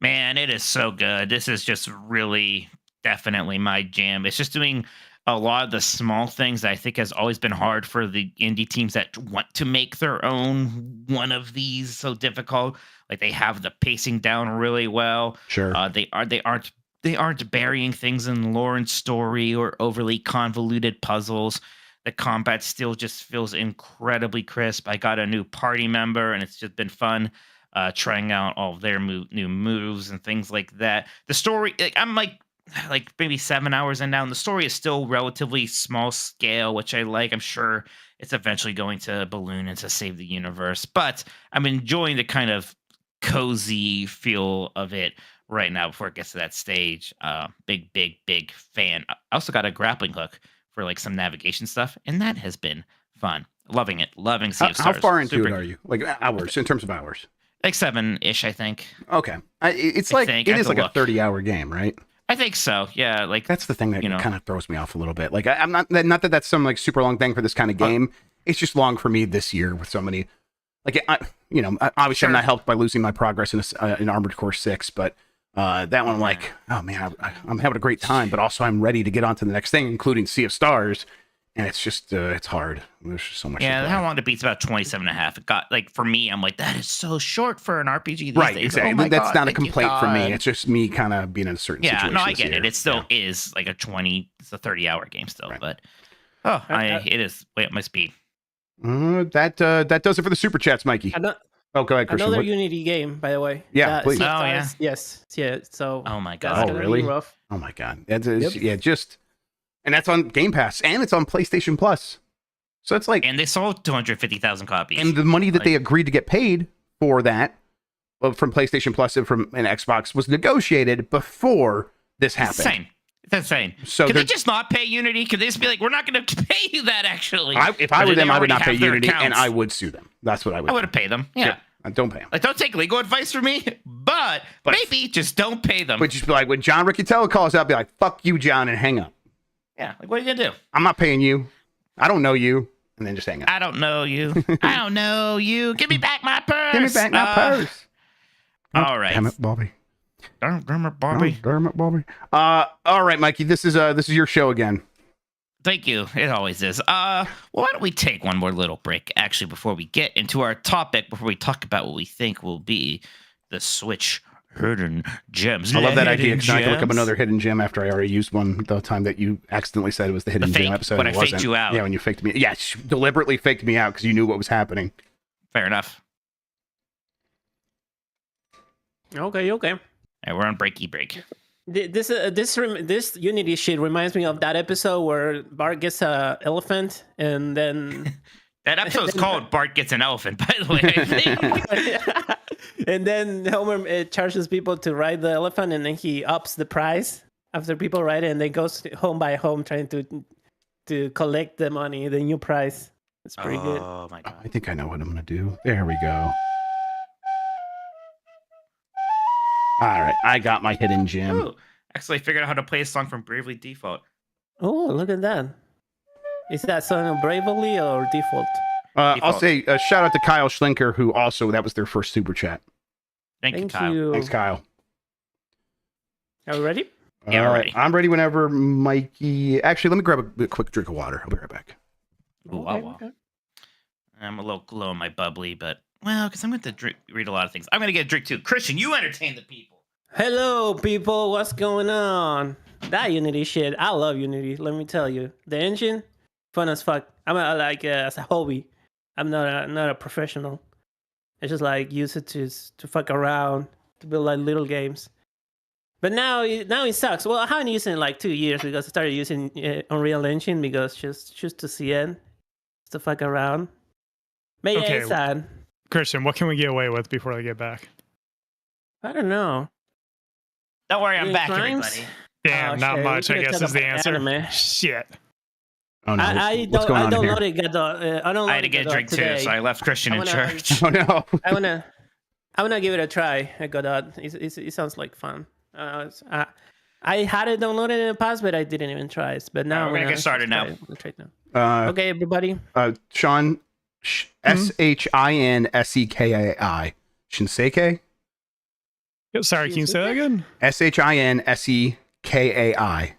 Man, it is so good. This is just really definitely my jam. It's just doing a lot of the small things that I think has always been hard for the indie teams that want to make their own one of these so difficult. Like they have the pacing down really well.
Sure.
They aren't burying things in lore and story or overly convoluted puzzles. The combat still just feels incredibly crisp. I got a new party member, and it's just been fun trying out all of their new moves and things like that. The story, I'm like, like maybe 7 hours in now. And the story is still relatively small scale, which I like. I'm sure it's eventually going to balloon and to save the universe, but I'm enjoying the kind of cozy feel of it right now before it gets to that stage. Big fan. I also got a grappling hook for like some navigation stuff, and that has been fun. Loving it. Loving Sea of
How
Stars.
far into
Super-
it are you? Like hours, in terms of hours?
Like 7-ish, I think.
Okay. It's
I
like,
think.
it
I have
is
to
like a
look.
30-hour game, right?
I think so. Yeah, like
That's the thing that
You know.
kind of throws me off a little bit. Like I'm not that that's some like super long thing for this kind of game. It's just long for me this year with so many. Like obviously
Sure.
I'm not helped by losing my progress in Armored Core 6, but that one I'm like, oh man, I'm having a great time, but also I'm ready to get on to the next thing, including Sea of Stars, and it's just it's hard. There's just so much.
yeah,
to
how
play.
long to beat's about 27 and a half. It got like for me, I'm like, that is so short for an RPG these
Right,
days.
exactly.
Oh my
That's
God,
not a
thank you,
complaint for me.
God.
It's just me kind of being in a certain
Yeah,
situation.
no, I
this
get
year.
it. It still
Yeah.
is like it's a 30-hour game still,
Right.
but
I-
it is way up my speed.
That does it for the super chats, Mikey. Oh, go ahead, Christian.
Another
What-
Unity game, by the way.
Yeah, please.
Sea of
Oh, yeah.
Stars. Yes. Yeah. So.
Oh my
That's
God.
gonna
really?
be rough.
Oh my god, that is
Yep.
yeah, just and that's on Game Pass and it's on PlayStation Plus. So it's like
And they sold 250,000 copies.
and the money that
like-
they agreed to get paid for that from PlayStation Plus and from an Xbox was negotiated before this
It's
happened.
insane. It's insane.
So
Could they
they're-
just not pay Unity? Could they just be like, we're not going to pay you that actually?
If I
Or
were
do they
them, I would
already
not pay
have their
Unity, and
accounts?
I would sue them. That's what I would.
I would have paid them. Yeah.
Don't pay them.
Like, don't take legal advice from me, but maybe just don't pay them.
But just be like when John Riccitello calls out, be like, "Fuck you, John," and hang up.
Yeah. Like, what are you going to do?
I'm not paying you. I don't know you, and then just hang up.
I don't know you. I don't know you. Give me back my purse.
Give me back my purse.
All right.
Damn it, Bobby.
Damn it, Bobby.
Oh, damn it, Bobby. All right, Mikey. This is your show again.
Thank you. It always is. Well, why don't we take one more little break, actually, before we get into our topic, before we talk about what we think will be the Switch hidden gems.
I love that idea
Hidden
because I can look up
gems.
another hidden gem after I already used one the time that you accidentally said it was the hidden
fake,
gem episode.
when
It
I faked
wasn't.
you out.
Yeah, when you faked me. Yeah, deliberately faked me out because you knew what was happening.
Fair enough.
Okay.
All right, we're on breaky break.
This Unity shit reminds me of that episode where Bart gets a elephant and then
That episode's called Bart Gets an Elephant, by the way, I think.
and then Homer charges people to ride the elephant and then he ups the price after people ride it and then goes home by home trying to collect the money, the new price. It's pretty good.
Oh, my God.
I think I know what I'm gonna do. There we go. All right, I got my hidden gem.
Ooh, actually, I figured out how to play a song from Bravely Default.
Oh, look at that. Is that song Bravely or Default?
I'll
Default.
say shout out to Kyle Schlinker, who also that was their first super chat.
Thank you,
Thank
Kyle.
you.
Thanks, Kyle.
Are we ready?
Yeah, we're
All right,
ready.
I'm ready whenever, Mikey. Actually, let me grab a quick drink of water. I'll be right back.
Ooh, wow. I'm a little low on my bubbly, but, well, because I'm going to read a lot of things. I'm going to get a drink, too. Christian, you entertain the people.
Hello, people. What's going on? That Unity shit. I love Unity. Let me tell you, the engine, fun as fuck. I'm as a hobby. I'm not a professional. I just like use it to fuck around, to build like little games. But now it sucks. Well, I haven't used it in like 2 years because I started using Unreal Engine because just to see it, just to fuck around. But yeah,
Okay.
it's sad.
Christian, what can we get away with before they get back?
I don't know.
Don't worry, I'm
Any
back,
crimes?
everybody.
Damn,
Oh,
not
shit,
much,
we
I
could've
guess
talked
is the
about
answer.
anime.
Shit.
Oh no,
I
what's going on here?
downloaded Godot. I don't.
I had to get a drink, too, so I left Christian in
I'm gonna-
charge.
Oh no.
I wanna give it a try. I Godot. It sounds like fun. I had it downloaded in the past, but I didn't even try it. But now
We're gonna get started now.
Try it now. Okay, everybody.
Sean, SHINSEKAI. Shinseke?
Sorry, can you say that again?
SHINSEKAI.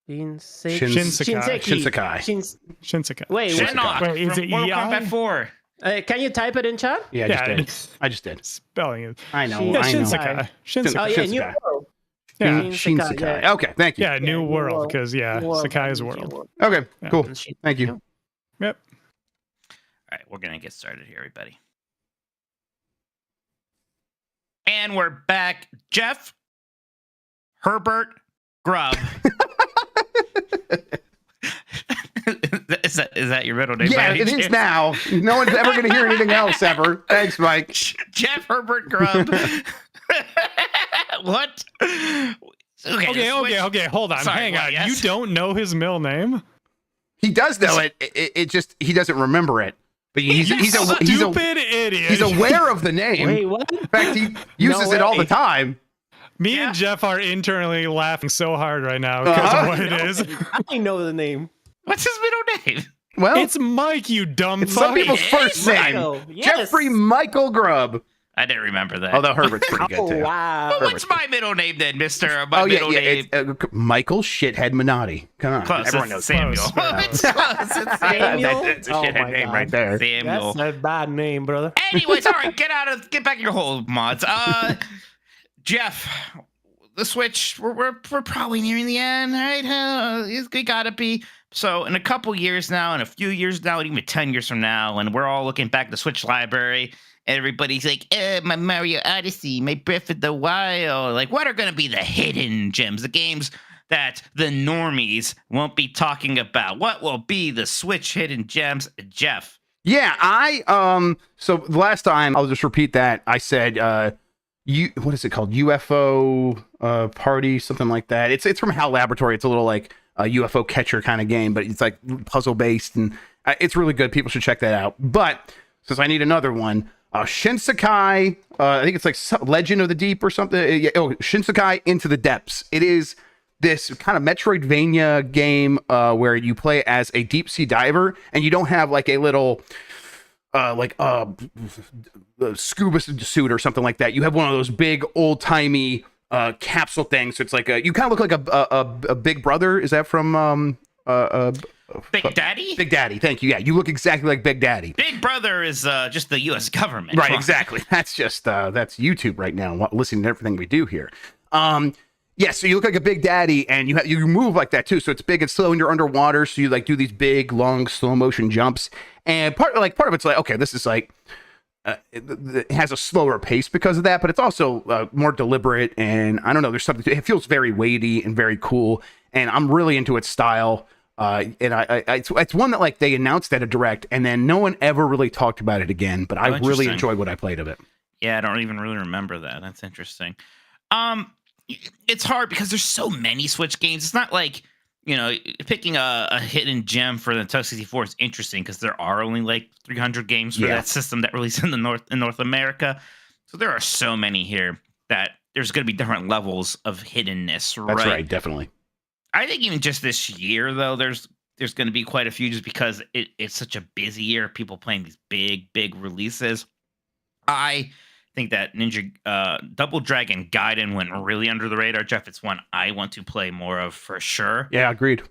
Shinsekai. Shinsekai.
Wait,
Shinnok
Wait, is
from
it
Mortal
EI?
Kombat 4.
can you type it in chat?
Yeah, I just did.
Spelling it.
I know.
Yeah,
I know.
Shinsekai.
Oh
Shinsekai.
yeah, New
Shinsekai.
World.
Yeah.
Shinsekai,
Shinsekai.
yeah.
Okay, thank you.
Yeah, New
New
World,
World.
because, yeah,
New World.
Sakai is
New
world.
Okay,
Yeah.
cool.
And shit.
Thank you.
Yep.
All right, we're going to get started here, everybody. And we're back. Jeff, Herbert, Grubb. Is that your middle name?
Yeah, it is now. No one's ever going to hear anything else ever. Thanks, Mike.
Jeff Herbert Grubb. What?
Okay. Hold on.
Sorry,
Hang
what,
on.
yes?
You don't know his middle name?
He does know it. It just he doesn't remember it. But he's
Stupid idiot.
he's aware of the name.
Wait, what?
In fact, he uses it all the time.
Me and Jeff are internally laughing so hard right now because of what it is.
I know the name.
What's his middle name?
Well,
It's Mike, you dumb
it's some
fuck.
people's first name.
Michael, yes.
Jeffrey Michael Grubb.
I didn't remember that.
Although Herbert's pretty good
Oh,
too.
wow.
Well, what's my middle name then, Mister? My
Oh yeah,
middle name.
it's Michael Shithead Minotti. Come on,
Close.
everyone
It's
knows
Samuel.
Close.
It's close. It's
Samuel?
That's a
Oh
shithead
my
name
God.
right there.
Samuel.
That's a bad name, brother.
Anyways, all right, get back in your hole, mods. Jeff, the Switch, we're probably nearing the end, right? It gotta be. So in a couple years now, in a few years now, and even 10 years from now, and we're all looking back at the Switch library, and everybody's like, my Mario Odyssey, my Breath of the Wild. Like, what are gonna be the hidden gems, the games that the normies won't be talking about? What will be the Switch hidden gems, Jeff?
Yeah, so the last time, I'll just repeat that. I said what is it called? UFO party, something like that. It's from HAL Laboratory. It's a little like a UFO catcher kind of game, but it's like puzzle based, and it's really good. People should check that out. But since I need another one, Shinsekai, I think it's like Legend of the Deep or something. Shinsekai Into the Depths. It is this kind of Metroidvania game where you play as a deep sea diver, and you don't have like a little scuba suit or something like that. You have one of those big old timey capsule things. So it's like you kind of look like a Big Brother. Is that from
Big Daddy?
Big Daddy? Thank you. Yeah, you look exactly like Big Daddy.
Big Brother is just the U.S. government.
Right, exactly. That's just that's YouTube right now, listening to everything we do here. Yeah, so you look like a Big Daddy, and you move like that too. So it's big and slow, and you're underwater. So you like do these big, long, slow motion jumps. And part of it's like, okay, this is like it has a slower pace because of that, but it's also more deliberate. And I don't know, there's something. It feels very weighty and very cool, and I'm really into its style. And it's one that like they announced at a direct, and then no one ever really talked about it again. But I really enjoyed what I played of it.
Yeah, I don't even really remember that. That's interesting. It's hard because there's so many Switch games. It's not like, picking a hidden gem for the Nintendo 64 is interesting because there are only like 300 games for that system that released in North America. So there are so many here that there's going to be different levels of hiddenness.
That's right, definitely.
I think even just this year, though, there's going to be quite a few just because it's such a busy year. People playing these big releases. I think that Double Dragon Gaiden went really under the radar. Jeff, it's one I want to play more of for sure.
Yeah, agreed.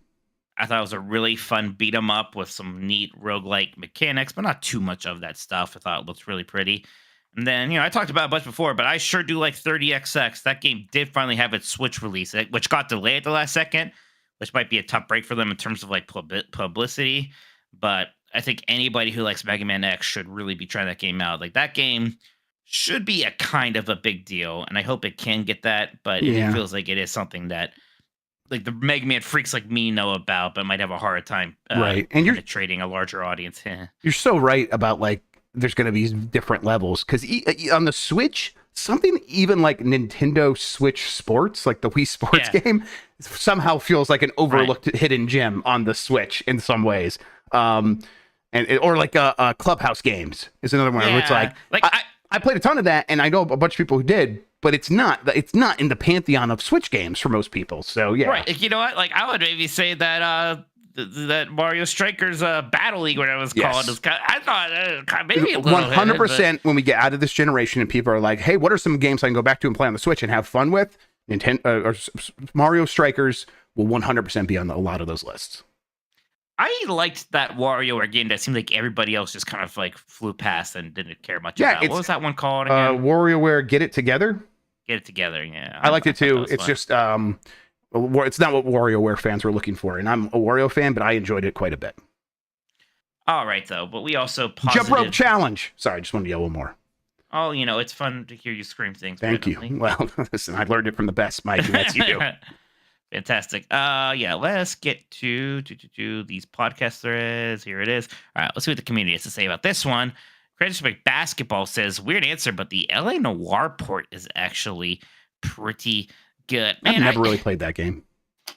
I thought it was a really fun beat 'em up with some neat roguelike mechanics, but not too much of that stuff. I thought it looked really pretty. And then, I talked about it a bunch before, but I sure do like 30XX. That game did finally have its Switch release, which got delayed at the last second, which might be a tough break for them in terms of like publicity. But I think anybody who likes Mega Man X should really be trying that game out. Like, that game should be a kind of a big deal, and I hope it can get that, but it feels like it is something that like the Mega Man freaks like me know about, but might have a harder time
right. And
penetrating a larger audience.
You're so right about like there's going to be different levels, because on the Switch, something even like Nintendo Switch Sports, like the Wii Sports game, somehow feels like an overlooked hidden gem on the Switch in some ways. Or like Clubhouse games is another one where it's like I played a ton of that, and I know a bunch of people who did, but it's not in the pantheon of Switch games for most people. So yeah,
right. You know what? Like, I would maybe say that that Mario Strikers Battle League, whatever it was called, is kind of, I thought maybe a little
100%. When we get out of this generation and people are like, "Hey, what are some games I can go back to and play on the Switch and have fun with?" Or Mario Strikers will 100% be on a lot of those lists.
I liked that WarioWare game that seemed like everybody else just kind of like flew past and didn't care much about. What was that one called again?
WarioWare Get It Together?
Get It Together, yeah.
I liked it too. It's just, it's not what WarioWare fans were looking for. And I'm a Wario fan, but I enjoyed it quite a bit.
All right, though. But we also
Jump Rope Challenge. Sorry, I just wanted to yell one more.
Oh, it's fun to hear you scream things.
Thank you. Well, listen, I learned it from the best, Mike, and that's you.
Fantastic. Yeah, let's get to these podcast threads. Here it is. All right, let's see what the community has to say about this one. Credit Basketball says, weird answer, but the LA Noir port is actually pretty good.
I've
Man,
never really played that game.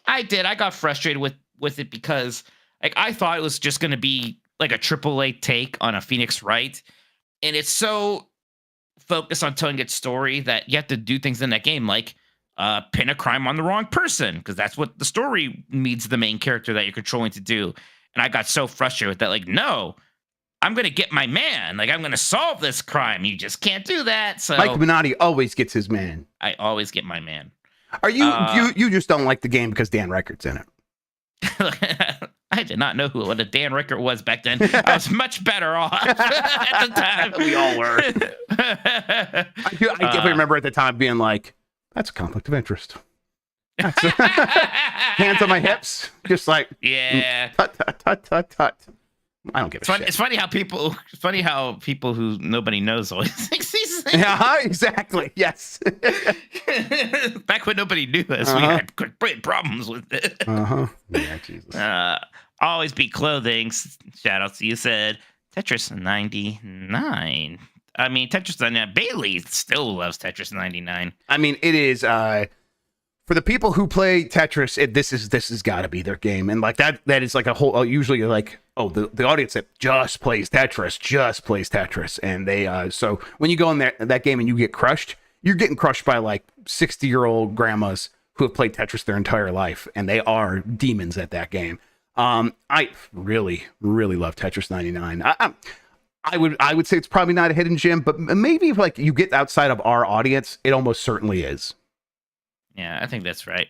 I did. I got frustrated with it because like I thought it was just going to be like a AAA take on a Phoenix Wright, and it's so focused on telling its story that you have to do things in that game like pin a crime on the wrong person because that's what the story needs the main character that you're controlling to do. And I got so frustrated with that. Like, no, I'm going to get my man. Like, I'm going to solve this crime. You just can't do that. So
Mike Minotti always gets his man.
I always get my man.
Are you you just don't like the game because Dan Reichert's in it?
I did not know what a Dan Rickert was back then. I was much better off at the time.
We all were. I definitely remember at the time being like, that's a conflict of interest. Hands on my hips, just like,
yeah.
Tut, tut, tut, tut, tut. I don't give a shit.
It's funny how people who nobody knows always think these things.
Yeah, exactly. Yes.
Back when nobody knew us, we had great problems with it.
Yeah, Jesus.
Always beat clothing. Shout out to you. Said Tetris 99. I mean, Tetris 99. Bailey still loves Tetris 99.
I mean, it is for the people who play Tetris. This has got to be their game, and like that is like a whole. Usually, like the audience that just plays Tetris, and they so when you go in that game and you get crushed, you're getting crushed by like 60-year-old grandmas who have played Tetris their entire life, and they are demons at that game. I really love Tetris 99. I would say it's probably not a hidden gem, but maybe if like you get outside of our audience, it almost certainly is.
Yeah, I think that's right.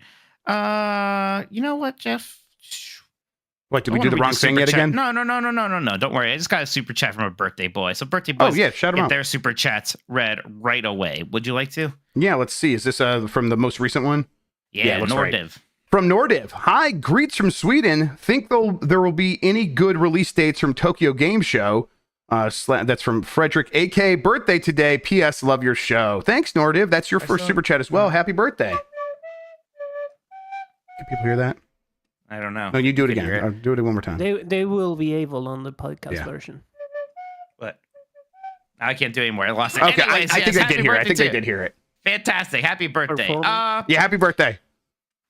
You know what, Jeff?
What, did we do the wrong thing yet again?
No. Don't worry. I just got a super chat from a birthday boy. So birthday boys,
oh yeah, shout them out.
Their super chats read right away. Would you like to?
Yeah, let's see. Is this from the most recent one?
Yeah,
looks
Nordiv.
right. From Nordiv. Hi, greets from Sweden. Think there will be any good release dates from Tokyo Game Show. That's from Frederick, AK. Birthday today. P.S. Love your show. Thanks, Nordiv. That's your first super chat as well. Happy birthday. Can people hear that?
I don't know.
No, you do it again. Do it one more time.
They will be able on the podcast version.
What? I can't do it anymore. I lost it.
Okay,
Anyways,
I think
yes,
I did hear it. I think I did hear it.
Fantastic. Happy birthday.
Yeah, happy birthday.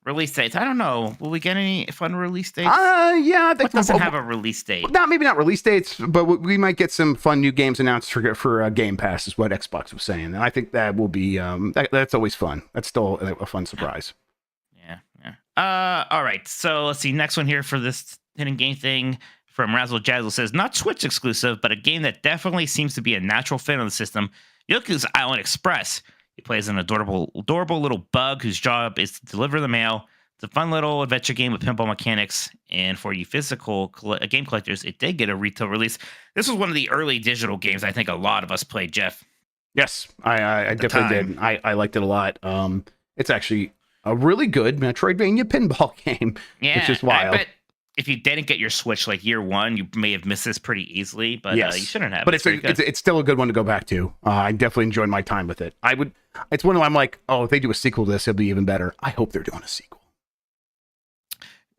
Release dates. I don't know. Will we get any fun release dates?
Yeah, I think
what doesn't have a release date?
Maybe not release dates, but we might get some fun new games announced for Game Pass, is what Xbox was saying, and I think that will be that's always fun. That's still a fun surprise.
Yeah. All right. So let's see. Next one here for this hidden game thing from Razzle Jazzle says not Switch exclusive, but a game that definitely seems to be a natural fit on the system. Yoku's Island Express. He plays an adorable little bug whose job is to deliver the mail. It's a fun little adventure game with pinball mechanics. And for you physical game collectors, it did get a retail release. This was one of the early digital games I think a lot of us played, Jeff.
Yes, I definitely did. I liked it a lot. It's actually a really good Metroidvania pinball game, which is wild.
I bet if you didn't get your Switch like year one, you may have missed this pretty easily, but
yes.
You shouldn't have.
But it's still a good one to go back to. I definitely enjoyed my time with it. It's one of them I'm like, oh, if they do a sequel to this, it'll be even better. I hope they're doing a sequel.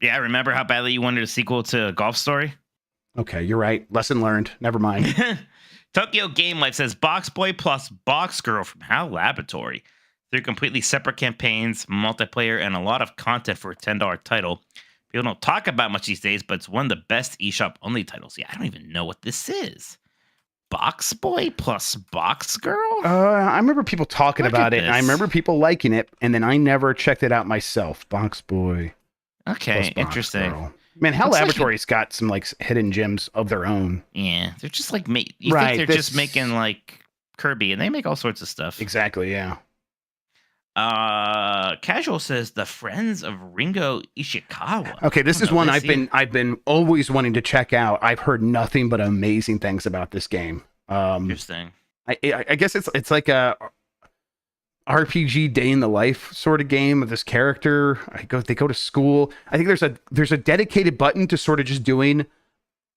Yeah, remember how badly you wanted a sequel to Golf Story?
Okay, you're right. Lesson learned. Never mind.
Tokyo Game Life says Box Boy plus Box Girl from HAL Laboratory. They're completely separate campaigns, multiplayer, and a lot of content for a $10 title. People don't talk about much these days, but it's one of the best eShop only titles. Yeah, I don't even know what this is. Box Boy plus Box Girl?
I remember people talking about it, and I remember people liking it, and then I never checked it out myself. Box Boy.
Okay, interesting.
Girl. Man, HAL Laboratory's got some like hidden gems of their own.
Yeah, they're just like think they're just making like Kirby, and they make all sorts of stuff.
Exactly, yeah.
Casual says the Friends of Ringo Ishikawa.
Okay, this is one I've been always wanting to check out. I've heard nothing but amazing things about this game.
Interesting.
I guess it's like a RPG day in the life sort of game of this character. They go to school. I think there's a dedicated button to sort of just doing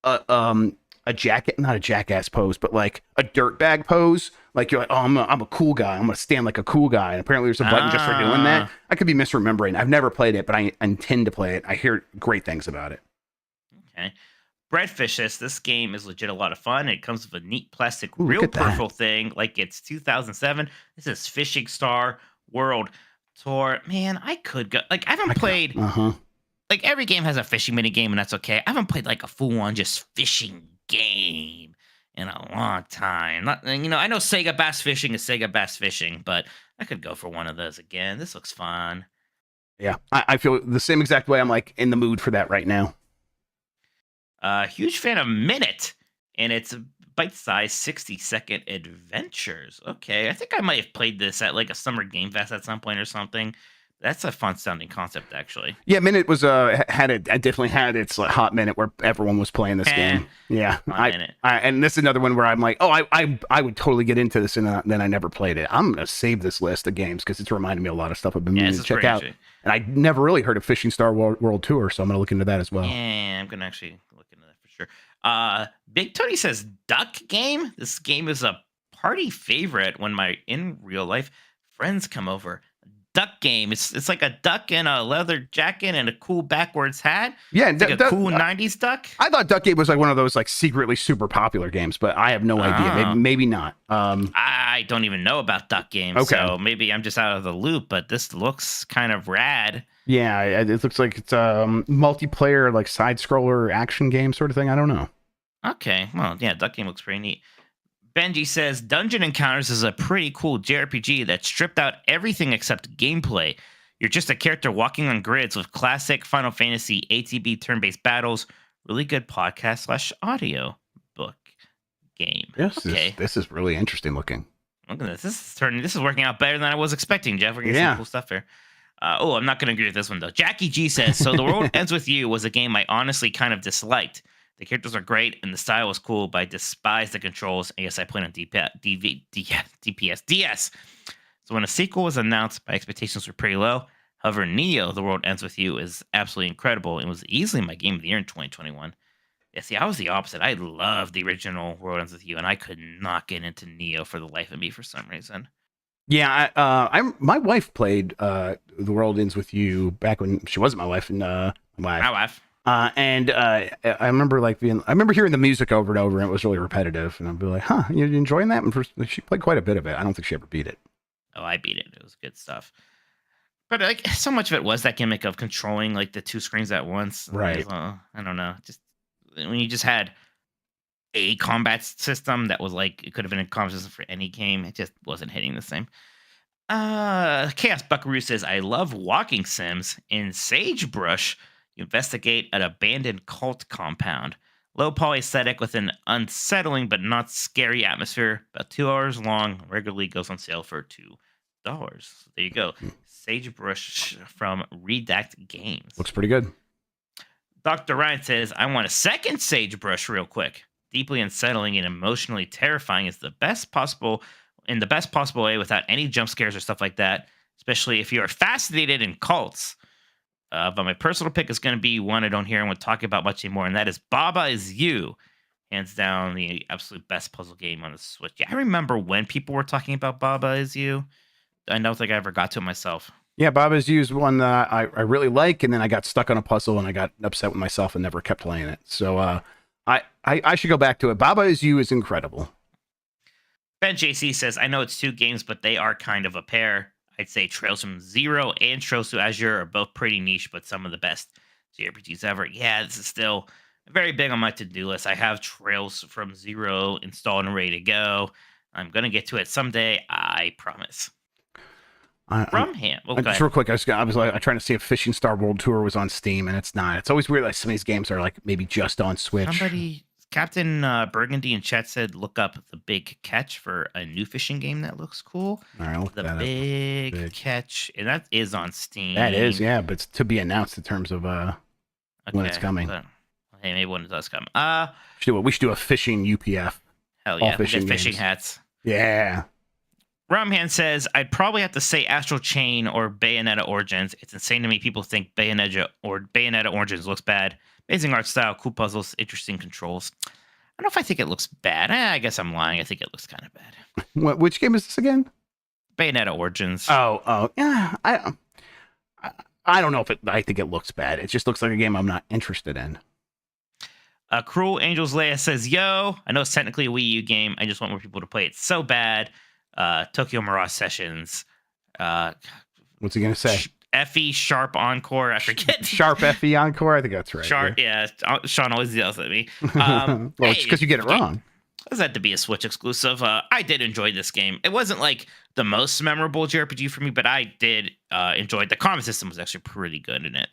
a not a jackass pose, but like a dirtbag pose. Like you're like, oh, I'm a cool guy. I'm gonna stand like a cool guy. And apparently there's a button just for doing that. I could be misremembering. I've never played it, but I intend to play it. I hear great things about it.
Okay. Breadfishes, this game is legit a lot of fun. It comes with a neat plastic
Ooh, look
real
at that.
peripheral thing like it's 2007. This is Fishing Star World Tour. Man, I could go. Like, I haven't played. Like, every game has a fishing mini game, and that's okay. I haven't played like a full on just fishing game in a long time. Not, I know Sega Bass Fishing is Sega Bass Fishing, but I could go for one of those again. This looks fun.
Yeah, I feel the same exact way. I'm like in the mood for that right now.
Huge fan of Minute, and it's a bite-sized 60-second adventures. Okay, I think I might have played this at like a summer game fest at some point or something. That's a fun-sounding concept, actually.
Yeah, Minute was I definitely had its like, hot minute where everyone was playing this game. Yeah, and this is another one where I'm like, oh, I would totally get into this, and then I never played it. I'm gonna save this list of games because it's reminded me of a lot of stuff I've been meaning to check out. And I never really heard of Fishing Star World Tour, so I'm gonna look into that as well.
Yeah, I'm gonna actually look into that for sure. Big Tony says Duck Game. This game is a party favorite when my in real life friends come over. Duck Game. It's like a duck in a leather jacket and a cool backwards hat.
Yeah,
it's like a cool 90s duck.
I thought Duck Game was like one of those like secretly super popular games, but I have no idea. Maybe not.
I don't even know about Duck Game, so maybe I'm just out of the loop, but this looks kind of rad.
Yeah, it looks like it's a multiplayer like side scroller action game sort of thing. I don't know.
Okay, well, yeah, Duck Game looks pretty neat. Benji says Dungeon Encounters is a pretty cool JRPG that stripped out everything except gameplay. You're just a character walking on grids with classic Final Fantasy ATB turn-based battles. Really good podcast/audio book game.
Yes, okay. This is really interesting looking.
Look at this. This is working out better than I was expecting, Jeff. We're getting some cool stuff here. I'm not going to agree with this one, though. Jackie G says, so The World Ends With You was a game I honestly kind of disliked. The characters are great, and the style was cool, but I despise the controls. I guess I played on DPS, DS. So when a sequel was announced, my expectations were pretty low. However, Neo, The World Ends With You is absolutely incredible and was easily my game of the year in 2021. Yeah, see, I was the opposite. I loved the original World Ends With You, and I could not get into Neo for the life of me for some reason.
Yeah, my wife played The World Ends With You back when she wasn't my wife, and my wife. And I remember hearing the music over and over, and it was really repetitive. And I'd be like, "Huh, you enjoying that?" And she played quite a bit of it. I don't think she ever beat it.
Oh, I beat it. It was good stuff. But like, so much of it was that gimmick of controlling like the two screens at once.
Right.
I don't know. Just when you just had a combat system that was like it could have been a combat system for any game, it just wasn't hitting the same. Chaos Buckaroo says, "I love walking sims in Sagebrush. You investigate an abandoned cult compound. Low poly aesthetic with an unsettling but not scary atmosphere. About 2 hours long. Regularly goes on sale for $2. So there you go. Sagebrush from Redact Games.
Looks pretty good.
Dr. Ryan says, I want a second Sagebrush real quick. Deeply unsettling and emotionally terrifying is the best possible way without any jump scares or stuff like that, especially if you are fascinated in cults. But my personal pick is going to be one I don't hear anyone talking about much anymore, and that is Baba Is You. Hands down, the absolute best puzzle game on the Switch. Yeah, I remember when people were talking about Baba Is You. I don't think I ever got to it myself.
Yeah, Baba Is You is one that I really like, and then I got stuck on a puzzle, and I got upset with myself and never kept playing it. So I should go back to it. Baba Is You is incredible.
Ben JC says, I know it's two games, but they are kind of a pair. I'd say Trails from Zero and Trails to Azure are both pretty niche, but some of the best JRPGs ever. Yeah, this is still very big on my to-do list. I have Trails from Zero installed and ready to go. I'm going to get to it someday, I promise. From him. Oh,
just real quick, I was trying to see if Fishing Star World Tour was on Steam, and it's not. It's always weird like some of these games are like maybe just on Switch.
Captain Burgundy in chat said, look up The Big Catch for a new fishing game that looks cool.
All right,
The Big Catch, and that is on Steam.
That is, yeah, but it's to be announced in terms of when it's coming.
But, hey, maybe when it does come.
We should do a fishing UPF.
Hell yeah, fishing hats.
Yeah.
Rumhand says, I'd probably have to say Astral Chain or Bayonetta Origins. It's insane to me people think Bayonetta Origins looks bad. Amazing art style, cool puzzles, interesting controls. don't know if I think it looks bad. I guess I'm lying. I think it looks kind of bad.
Which game is this again?
Bayonetta Origins.
Yeah. I don't know if I think it looks bad. It just looks like a game I'm not interested in.
Cruel Angels Leia says, yo, I know it's technically a Wii U game. I just want more people to play it so bad. Tokyo Mirage Sessions.
What's he going to say?
Effie Sharp Encore. I forget.
Sharp Effie Encore? I think that's right.
Sharp, yeah. Sean always yells at me.
Well, it's because you get it wrong.
Does that to be a Switch exclusive? I did enjoy this game. It wasn't like the most memorable JRPG for me, but I did enjoy it. The combat system was actually pretty good in it.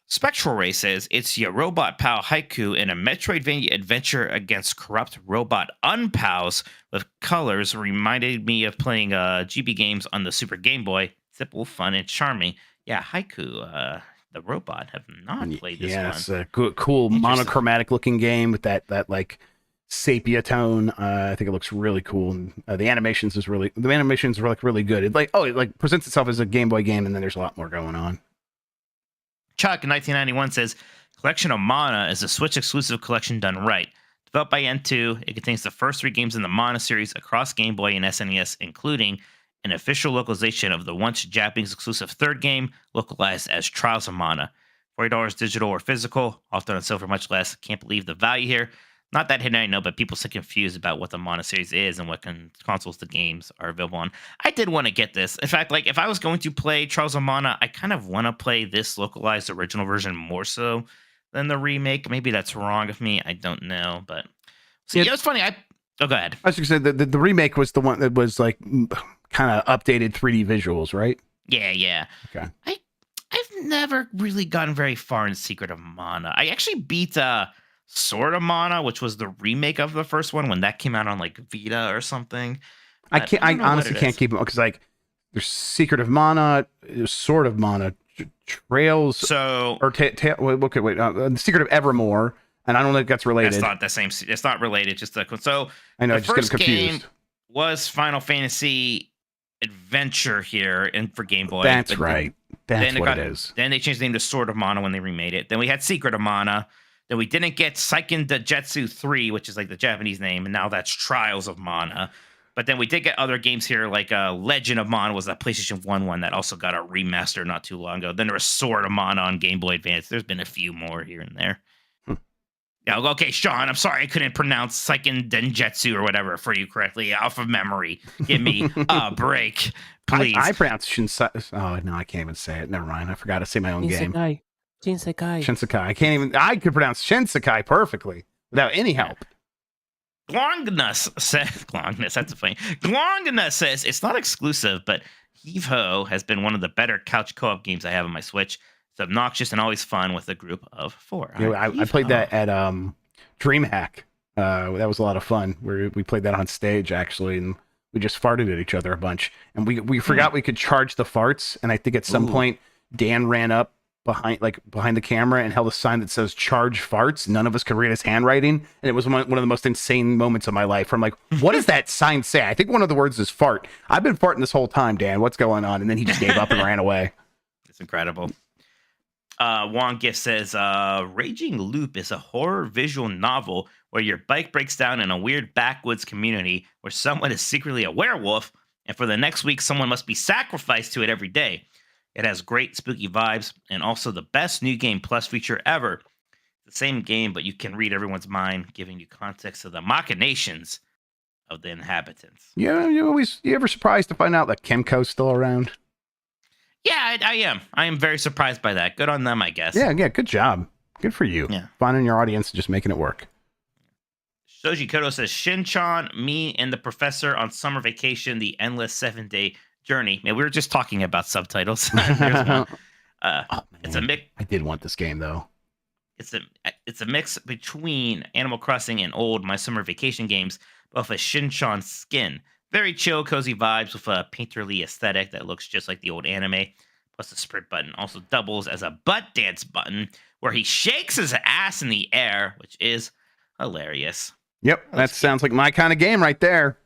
Spectral Ray says it's your robot pal Haiku in a Metroidvania adventure against corrupt robot unpals with colors reminded me of playing GB games on the Super Game Boy. Simple, fun, and charming. Yeah, Haiku, the robot, have not played this one.
Yeah, it's a cool monochromatic looking game with that like sepia tone. I think it looks really cool, and the animations are like really good. It presents itself as a Game Boy game, and then there's a lot more going on.
Chuck in 1991 says, Collection of Mana is a Switch exclusive collection done right. Developed by N2, it contains the first 3 games in the Mana series across Game Boy and SNES, including an official localization of the once Japanese exclusive 3rd game, localized as Trials of Mana. $40 digital or physical, often on sale for much less. Can't believe the value here. Not that hidden, I know, but people still confused about what the Mana series is and what consoles the games are available on. I did want to get this. In fact, like if I was going to play Trials of Mana, I kind of want to play this localized original version more so than the remake. Maybe that's wrong of me. I don't know, but it's funny. Go ahead.
I was going to say the remake was the one that was like kind of updated 3D visuals, right?
Yeah.
Okay.
I've never really gotten very far in Secret of Mana. I actually beat Sword of Mana, which was the remake of the first one when that came out on like Vita or something.
I honestly can't keep them because like there's Secret of Mana, Sword of Mana, Trails.
So
the Secret of Evermore, and I don't think that's related.
That's not the same. It's not related. Just so
I know.
The
I just get
first
confused.
game was Final Fantasy Adventure here and for Game Boy.
That's right. That's what it is.
Then they changed the name to Sword of Mana when they remade it. Then we had Secret of Mana. Then we didn't get Seiken Denjutsu 3, which is like the Japanese name, and now that's Trials of Mana. But then we did get other games here, like Legend of Mana was that PlayStation 1 one that also got a remaster not too long ago. Then there was Sword of Mana on Game Boy Advance. There's been a few more here and there. Yeah, okay, Sean, I'm sorry I couldn't pronounce Seiken Denjutsu or whatever for you correctly off of memory. Give me a break, please.
I pronounce Shinsei. Oh, no, I can't even say it. Never mind. I forgot to say my own game. Shinsekai. I could pronounce Shinsekai perfectly without any help.
Glongnus says, that's funny. Glongnus says, it's not exclusive, but Heave Ho has been one of the better couch co-op games I have on my Switch. It's obnoxious and always fun with a group of 4.
I played that at DreamHack. That was a lot of fun. We played that on stage, actually, and we just farted at each other a bunch. And we forgot we could charge the farts, and I think at some point, Dan ran up behind the camera and held a sign that says charge farts. None of us could read his handwriting, and it was one of the most insane moments of my life. I'm like, what does that sign say? I think one of the words is fart. I've been farting this whole time, Dan. What's going on? And then he just gave up and ran away.
It's incredible. Wong Gift says Raging Loop is a horror visual novel where your bike breaks down in a weird backwoods community where someone is secretly a werewolf, and for the next week someone must be sacrificed to it every day. It has great spooky vibes and also the best New Game Plus feature ever. It's the same game, but you can read everyone's mind, giving you context of the machinations of the inhabitants.
Yeah, you ever surprised to find out that Kimco's still around?
Yeah, I am. I am very surprised by that. Good on them, I guess.
Yeah, good job. Good for you.
Yeah.
Finding your audience and just making it work.
Shoji Koto says, Shin-chan, me and the professor on summer vacation, the endless 7-day journey. Man, we were just talking about subtitles. There's one. It's a mix.
I did want this game though.
It's a mix between Animal Crossing and old My Summer Vacation games, but with a Shin-chan skin. Very chill, cozy vibes with a painterly aesthetic that looks just like the old anime. Plus the sprint button also doubles as a butt dance button where he shakes his ass in the air, which is hilarious.
Yep, that sounds like my kind of game right there.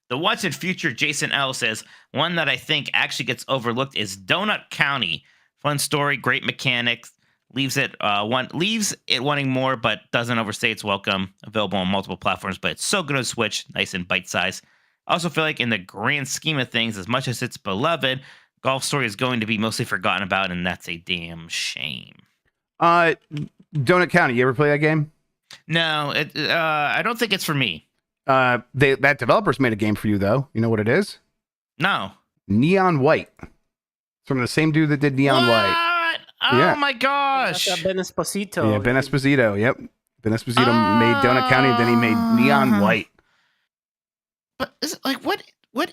The Once and Future Jason L says, one that I think actually gets overlooked is Donut County. Fun story, great mechanics, leaves it wanting more, but doesn't overstay its welcome. Available on multiple platforms, but it's so good on Switch, nice and bite size. I also feel like in the grand scheme of things, as much as it's beloved, Golf Story is going to be mostly forgotten about, and that's a damn shame.
Donut County, you ever play that game?
No, I don't think it's for me.
That developers made a game for you though. You know what it is?
No.
Neon White. It's from the same dude that did Neon White.
Oh
Yeah.
my gosh.
That's Ben Esposito.
Yeah, Ben Esposito. Yep. Ben Esposito made Donut County, then he made Neon White.
But is it like what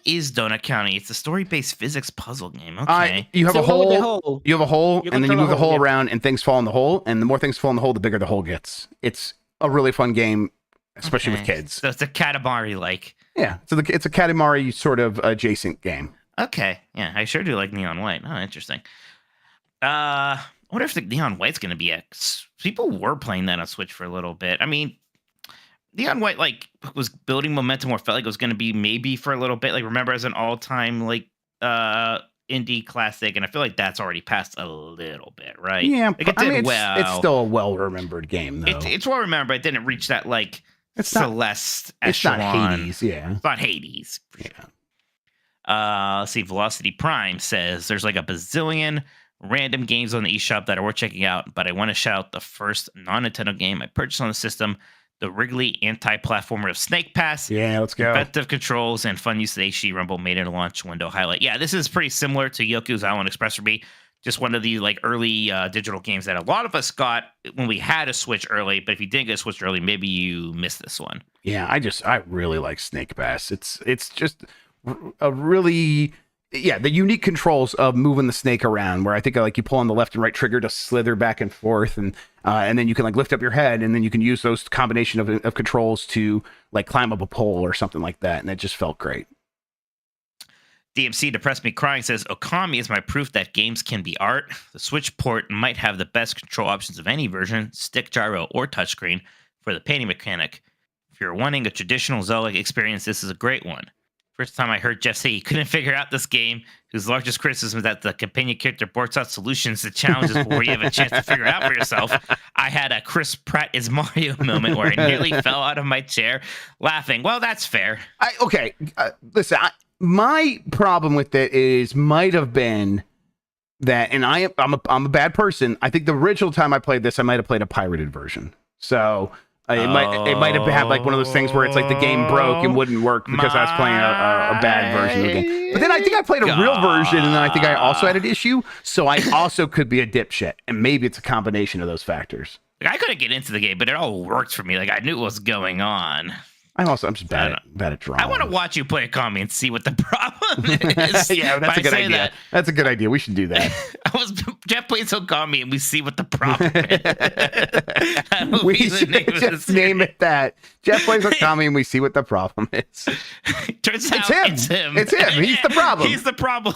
is Donut County? It's a story-based physics puzzle game. Okay.
You have
So
a
what with the
hole.
hole?
You have a hole,
You
and then you
control
move the
the hole,
hole
yeah.
around, and things fall in the hole. And the more things fall in the hole, the bigger the hole gets. It's a really fun game, especially with kids.
So it's a Katamari like.
Yeah, so it's a Katamari sort of adjacent game.
Okay. Yeah, I sure do like Neon White. Oh, interesting. I wonder if the Neon White's going to be people were playing that on Switch for a little bit. I mean, Neon White like was building momentum or felt like it was going to be maybe for a little bit. Like remember as an all-time like indie classic, and I feel like that's already passed a little bit, right?
Yeah,
like it did
it's still a well-remembered game though.
It's well remembered, but it didn't reach that like
It's not-
Celeste
It's not
echelon.
Hades, yeah.
It's not Hades. For
Yeah.
sure. Let's see. Velocity Prime says there's like a bazillion random games on the eShop that are worth checking out, but I want to shout out the first non-Nintendo game I purchased on the system, the Wrigley anti-platformer of Snake Pass.
Yeah, let's go.
Effective controls and fun use of the HD Rumble made it a launch window highlight. Yeah, this is pretty similar to Yoku's Island Express for me. Just one of the like early digital games that a lot of us got when we had a Switch early. But if you didn't get a Switch early, maybe you missed this one.
Yeah, I really like Snake Pass. It's just a really the unique controls of moving the snake around, where I think like you pull on the left and right trigger to slither back and forth, and then you can like lift up your head, and then you can use those combination of controls to like climb up a pole or something like that, and it just felt great.
DMC Depressed Me Crying says, Okami is my proof that games can be art. The Switch port might have the best control options of any version, stick gyro or touchscreen, for the painting mechanic. If you're wanting a traditional Zelda experience, this is a great one. First time I heard Jeff say he couldn't figure out this game, whose largest criticism is that the companion character ports out solutions to challenges before you have a chance to figure it out for yourself. I had a Chris Pratt is Mario moment where I nearly fell out of my chair laughing. Well, that's fair.
Listen, my problem with it might have been that, and I'm a bad person. I think the original time I played this, I might have played a pirated version. So it might have had like one of those things where it's like the game broke and wouldn't work because I was playing a bad version of the game. But then I think I played a real version, and then I think I also had an issue. So I also could be a dipshit, and maybe it's a combination of those factors.
Like, I couldn't get into the game, but it all worked for me. Like I knew what was going on.
I'm just bad at drawing.
I want to watch you play Okami and see what the problem is.
Yeah, that's a good idea. That's a good idea. We should do that.
Jeff plays Okami and we see what the problem is.
We should just name it that. Jeff plays Okami and we see what the problem is.
Turns out
it's him. It's him. He's the problem.
He's the problem.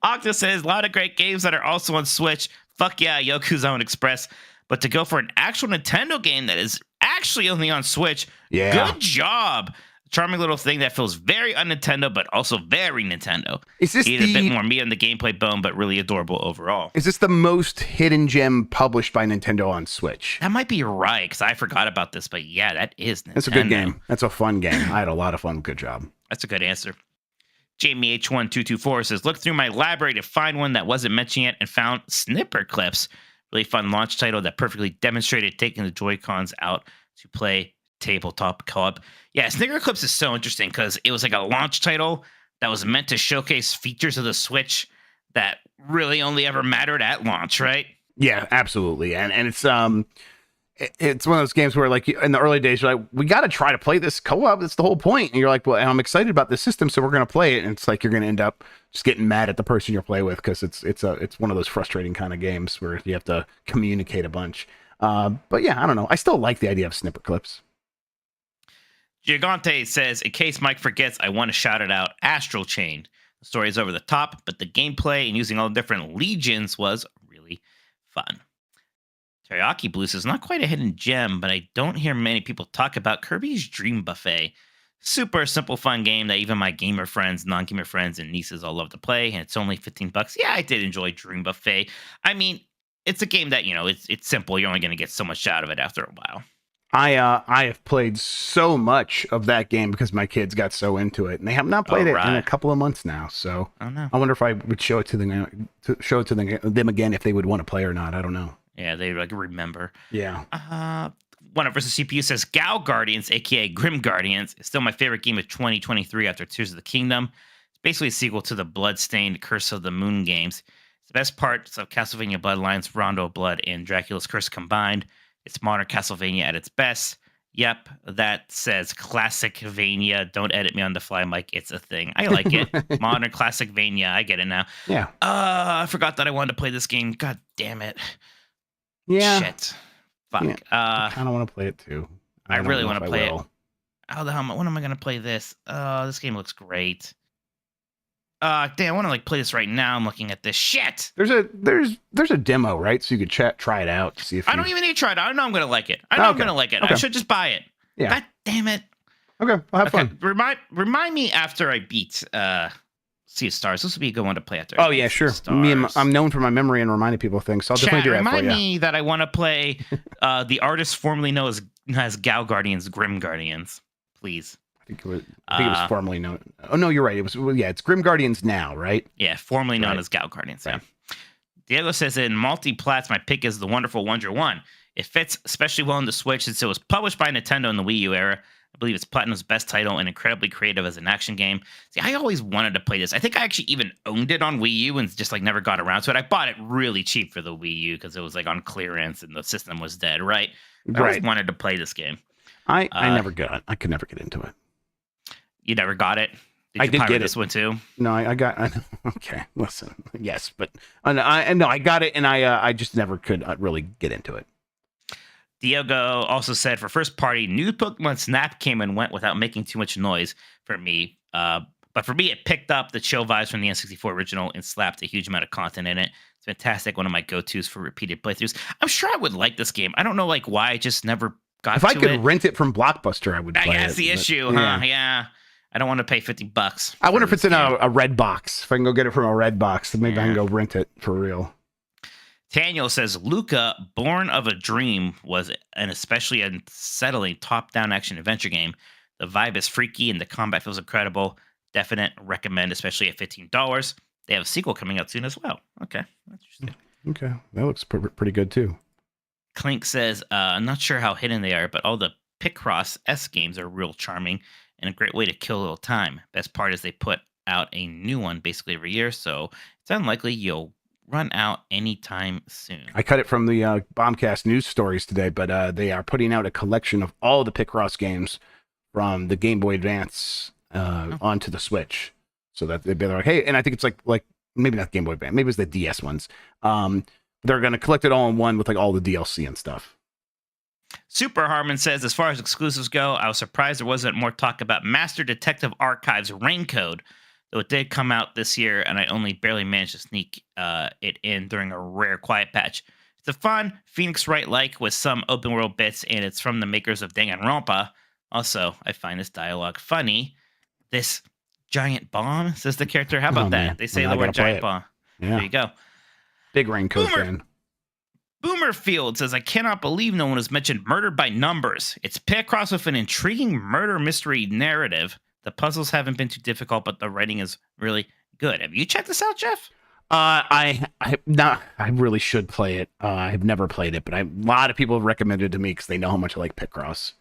Octa says, a lot of great games that are also on Switch. Fuck yeah, Yoku's Island Express. But to go for an actual Nintendo game that is actually only on Switch, good job. Charming little thing that feels very un-Nintendo, but also very Nintendo.
Is this
a bit more meat on the gameplay bone, but really adorable overall.
Is this the most hidden gem published by Nintendo on Switch?
That might be right, because I forgot about this, but yeah, that is Nintendo.
That's a good game. That's a fun game. I had a lot of fun. Good job.
That's a good answer. Jamie H1224 says, look through my library to find one that wasn't mentioned yet and found Snipper Clips. Really fun launch title that perfectly demonstrated taking the Joy-Cons out to play tabletop co-op. Yeah, Snipper Clips is so interesting because it was like a launch title that was meant to showcase features of the Switch that really only ever mattered at launch, right?
Yeah, absolutely. And it's one of those games where like in the early days you're like, we got to try to play this co-op. That's the whole point. And you're like, well, I'm excited about this system, so we're going to play it. And it's like you're going to end up just getting mad at the person you're playing with because it's one of those frustrating kind of games where you have to communicate a bunch. But yeah, I don't know. I still like the idea of Snipper Clips.
Gigante says, in case Mike forgets, I want to shout it out. Astral Chain. The story is over the top, but the gameplay and using all the different legions was really fun. Teriyaki Blues is not quite a hidden gem, but I don't hear many people talk about Kirby's Dream Buffet. Super simple, fun game that even my gamer friends, non-gamer friends, and nieces all love to play, and it's only $15. Yeah, I did enjoy Dream Buffet. I mean, it's a game that it's simple. You're only going to get so much out of it after a while.
I have played so much of that game because my kids got so into it, and they have not played it in a couple of months now. So
Oh no.
I wonder if I would show it to them again if they would want to play or not. I don't know.
Yeah, they like remember.
Yeah.
One of versus CPU says Gal Guardians, aka Grim Guardians, is still my favorite game of 2023 after Tears of the Kingdom. It's basically a sequel to the Bloodstained Curse of the Moon games. It's the best parts of Castlevania Bloodlines, Rondo of Blood, and Dracula's Curse combined. It's modern Castlevania at its best. Yep, that says Classicvania. Don't edit me on the fly, Mike. It's a thing. I like it. Modern Classicvania. I get it now.
Yeah.
I forgot that I wanted to play this game. God damn it.
Yeah.
Shit. Fuck.
Yeah, I kind of want to play it too.
I
don't
really
know
want
if
to
I
play it.
will.
How the hell? When am I gonna play this? This game looks great. Damn, I want to like play this right now. I'm looking at this shit.
There's a demo, right? So you could try it out to see if
I don't even need to try it. I know I'm gonna like it. I know I'm gonna like it. I
Okay.
should just buy it.
Yeah.
God damn it.
Okay, I'll have
Okay,
fun.
remind me after I beat Sea of Stars. This would be a good one to play after.
Oh yeah, sure. I'm known for my memory and reminding people of things, so I'll
Chat,
definitely do that
remind
for you.
me that I want to play the artist formerly known as Gal Guardians, Grim Guardians, please.
I think it was formerly known. Oh no, you're right. It's Grim Guardians now, right?
Yeah, formerly known
Right.
as Gal Guardians.
Right.
Yeah. Diego says in multi-plats, my pick is the wonderful Wonder 1. It fits especially well in the Switch since it was published by Nintendo in the Wii U era. I believe it's Platinum's best title and incredibly creative as an action game. See, I always wanted to play this. I think I actually even owned it on Wii U and just like never got around to it. I bought it really cheap for the Wii U because it was like on clearance and the system was dead, right? I always wanted to play this game.
I could never get into it.
You never got it?
I
you
did
pirate
get
this one too?
No, I got. Okay, listen. Yes, but I got it, and I just never could really get into it.
Diego also said for first party, new Pokemon Snap came and went without making too much noise for me. But for me, it picked up the chill vibes from the N64 original and slapped a huge amount of content in it. It's fantastic. One of my go-tos for repeated playthroughs. I'm sure I would like this game. I don't know like why I just never got
If
to
I could
it.
rent it from Blockbuster, I would play it.
That's the
but-
issue, huh? Yeah. I don't want to pay $50.
I wonder
for
if it's in
this game.
a red box. If I can go get it from a red box, then maybe I can go rent it for real.
Daniel says Luca, Born of a Dream, was an especially unsettling top-down action adventure game. The vibe is freaky and the combat feels incredible. Definite recommend, especially at $15. They have a sequel coming out soon as well. Okay, interesting.
Okay, that looks pretty good too.
Clink says, I'm not sure how hidden they are, but all the Picross S games are real charming and a great way to kill a little time. Best part is they put out a new one basically every year, so it's unlikely you'll run out anytime soon.
I cut it from the Bombcast news stories today, but they are putting out a collection of all the Picross games from the Game Boy Advance onto the Switch, so that they're like, hey, and I think it's like maybe not Game Boy Advance, maybe it's the DS ones. They're going to collect it all in one with like all the DLC and stuff.
Super Harmon says, as far as exclusives go, I was surprised there wasn't more talk about Master Detective Archives Raincode, though it did come out this year, and I only barely managed to sneak it in during a rare quiet patch. It's a fun Phoenix Wright-like with some open-world bits, and it's from the makers of Danganronpa. Also, I find this dialogue funny. This giant bomb, says the character. How about that?
Man.
They say
Well,
the
I
word
gotta play
giant
it.
bomb.
Yeah,
There you go.
big Raincoat
Boomer.
fan.
Boomerfield says, I cannot believe no one has mentioned Murdered by Numbers. It's Picross with an intriguing murder mystery narrative. The puzzles haven't been too difficult, but the writing is really good. Have you checked this out, Jeff?
I really should play it. I have never played it, but a lot of people have recommended it to me because they know how much I like Picross.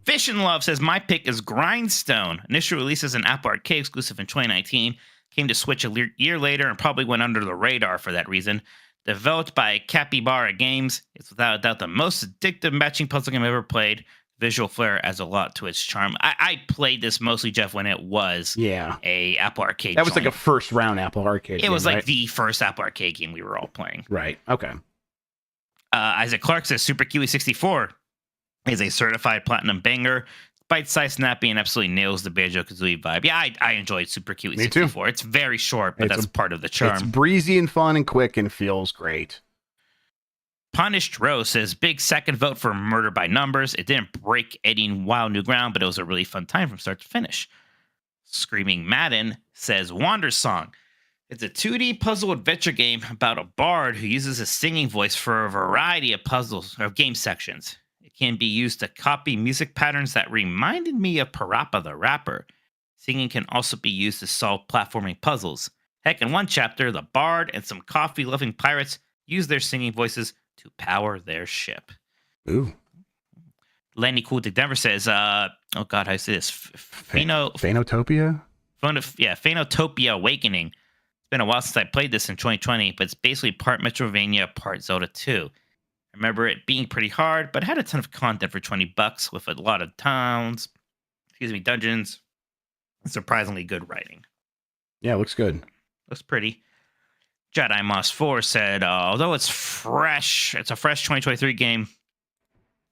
Fish and Love says, my pick is Grindstone. Initial release as an Apple Arcade exclusive in 2019. Came to Switch a year later and probably went under the radar for that reason. Developed by Capybara Games, it's without a doubt the most addictive matching puzzle game I've ever played. Visual flair adds a lot to its charm. I played this mostly, Jeff, when it was a Apple Arcade.
That was like a
joint.
first round Apple Arcade.
It was
game,
like
right?
the first Apple Arcade game we were all playing.
Right. Okay.
Isaac Clark says Super Kiwi 64 is a certified platinum banger. Bite-sized, snappy, and absolutely nails the Banjo-Kazooie vibe. Yeah, I enjoyed Super Kiwi
Me too.
64. It's very short, but that's part of the
It's
charm.
breezy and fun and quick and feels great.
Punished Rose says, big second vote for Murder by Numbers. It didn't break any wild new ground, but it was a really fun time from start to finish. Screaming Madden says, Wander Song. It's a 2D puzzle adventure game about a bard who uses a singing voice for a variety of puzzles or game sections. It can be used to copy music patterns that reminded me of Parappa the Rapper. Singing can also be used to solve platforming puzzles. Heck, in one chapter, the bard and some coffee-loving pirates use their singing voices to power their ship.
Ooh.
Lenny Cool Dick Denver says, oh God, how do I say this?
Phanotopia?
Phanotopia Awakening. It's been a while since I played this in 2020, but it's basically part Metroidvania, part Zelda 2. I remember it being pretty hard, but it had a ton of content for $20 with a lot of dungeons, and surprisingly good writing.
Yeah, it looks good.
Looks pretty. Jedi Moss 4 said, although it's a fresh 2023 game,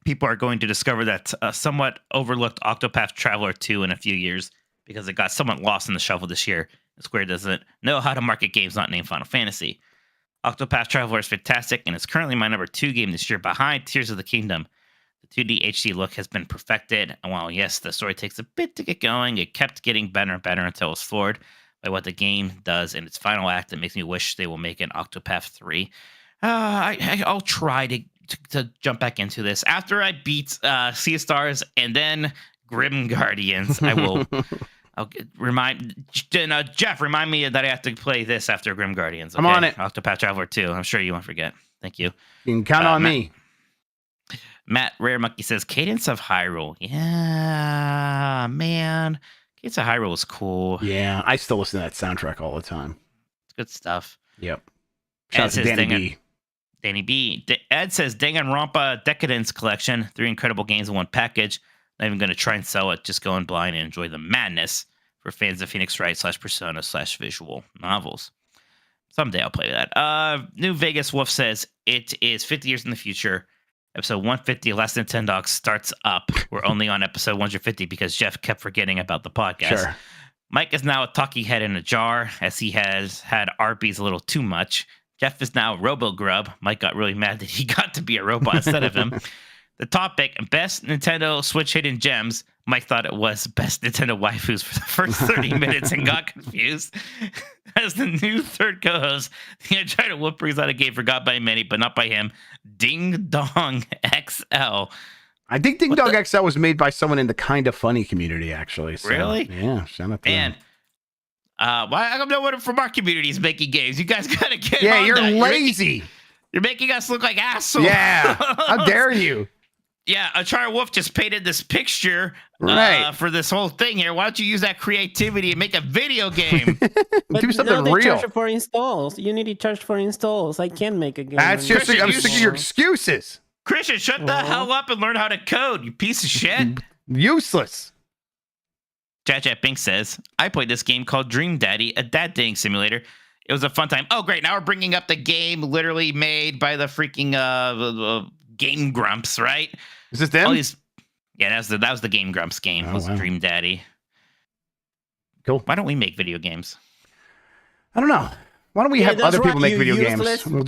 people are going to discover that somewhat overlooked Octopath Traveler 2 in a few years because it got somewhat lost in the shuffle this year. Square doesn't know how to market games not named Final Fantasy. Octopath Traveler is fantastic, and it's currently my number 2 game this year behind Tears of the Kingdom. The 2D HD look has been perfected, and while yes, the story takes a bit to get going, it kept getting better and better until it's floored by what the game does in its final act. That makes me wish they will make an Octopath 3. I'll try to jump back into this. After I beat Sea of Stars and then Grim Guardians, I will... Jeff, remind me that I have to play this after Grim Guardians. Okay?
I'm on it.
Octopath Traveler 2. I'm sure you won't forget. Thank you.
You can count on me.
Matt Rare Monkey says, Cadence of Hyrule. Yeah, man. Cadence of Hyrule is cool.
Yeah, I still listen to that soundtrack all the time.
It's good stuff.
Yep. Shout out to Danny B.
Ed says, Danganronpa Decadence Collection. 3 incredible games in one package. Not even going to try and sell it. Just go in blind and enjoy the madness for fans of Phoenix Wright /Persona /visual novels. Someday I'll play that. New Vegas Wolf says, it is 50 years in the future. Episode 150 of Last Nintendogs starts up. We're only on episode 150 because Jeff kept forgetting about the podcast.
Sure.
Mike is now a talking head in a jar as he has had Arby's a little too much. Jeff is now Robo Grubb. Mike got really mad that he got to be a robot instead of him. The topic, best Nintendo Switch hidden gems. Mike thought it was best Nintendo waifus for the first 30 minutes and got confused. As the new third co-host, the Uncharted Wolf brings out a game forgot by many, but not by him. Ding Dong XL.
I think Ding Dong XL was made by someone in the Kinda Funny community, actually. So,
really?
Yeah, shout out to
them. Why I don't know what from our community is making games. You guys gotta get on
you're
that.
lazy.
You're making us look like assholes.
Yeah, how dare you?
Yeah, Uncharted Wolf just painted this picture for this whole thing here. Why don't you use that creativity and make a video game?
Do something
they
real.
charge for installs. Unity charged for installs. I can make a game.
That's just. I'm sick of your excuses.
Christian, shut the hell up and learn how to code, you piece of shit.
Useless.
Chat Pink says, I played this game called Dream Daddy, a dad dating simulator. It was a fun time. Oh, great. Now we're bringing up the game literally made by the freaking Game Grumps, right?
Is this them?
Yeah, that was the Game Grumps game.
Oh,
was
wow.
Dream Daddy.
Cool.
Why don't we make video games?
I don't know. Why don't we have other people make video games?
We'll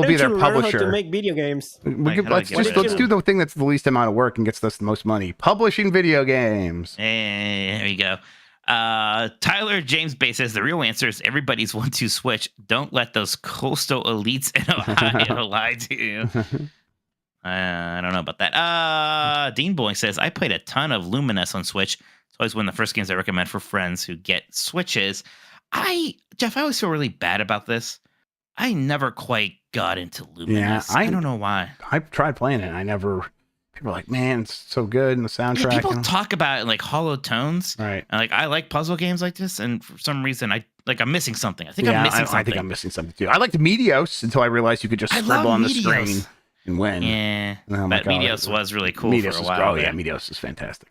be their publisher.
To make video games.
Let's do the thing that's the least amount of work and gets us the most money. Publishing video games.
There we go. Tyler James Bay says the real answer is everybody's 1-2 switch. Don't let those coastal elites in Ohio lie to you. I don't know about that. Dean Boy says I played a ton of Luminous on Switch. It's always one of the first games I recommend for friends who get Switches. Jeff, I always feel really bad about this. I never quite got into Luminous. Yeah, I don't know why.
I tried playing it. People are like, man, it's so good in the soundtrack.
Yeah, people talk about it like hollow tones.
Right.
And I like puzzle games like this, and for some reason I'm missing something. I'm missing something.
I think I'm missing something too. I liked Meteos until I realized you could just scribble on the screen and win.
Yeah. But Meteos was really cool for a while.
Oh yeah, Meteos is fantastic.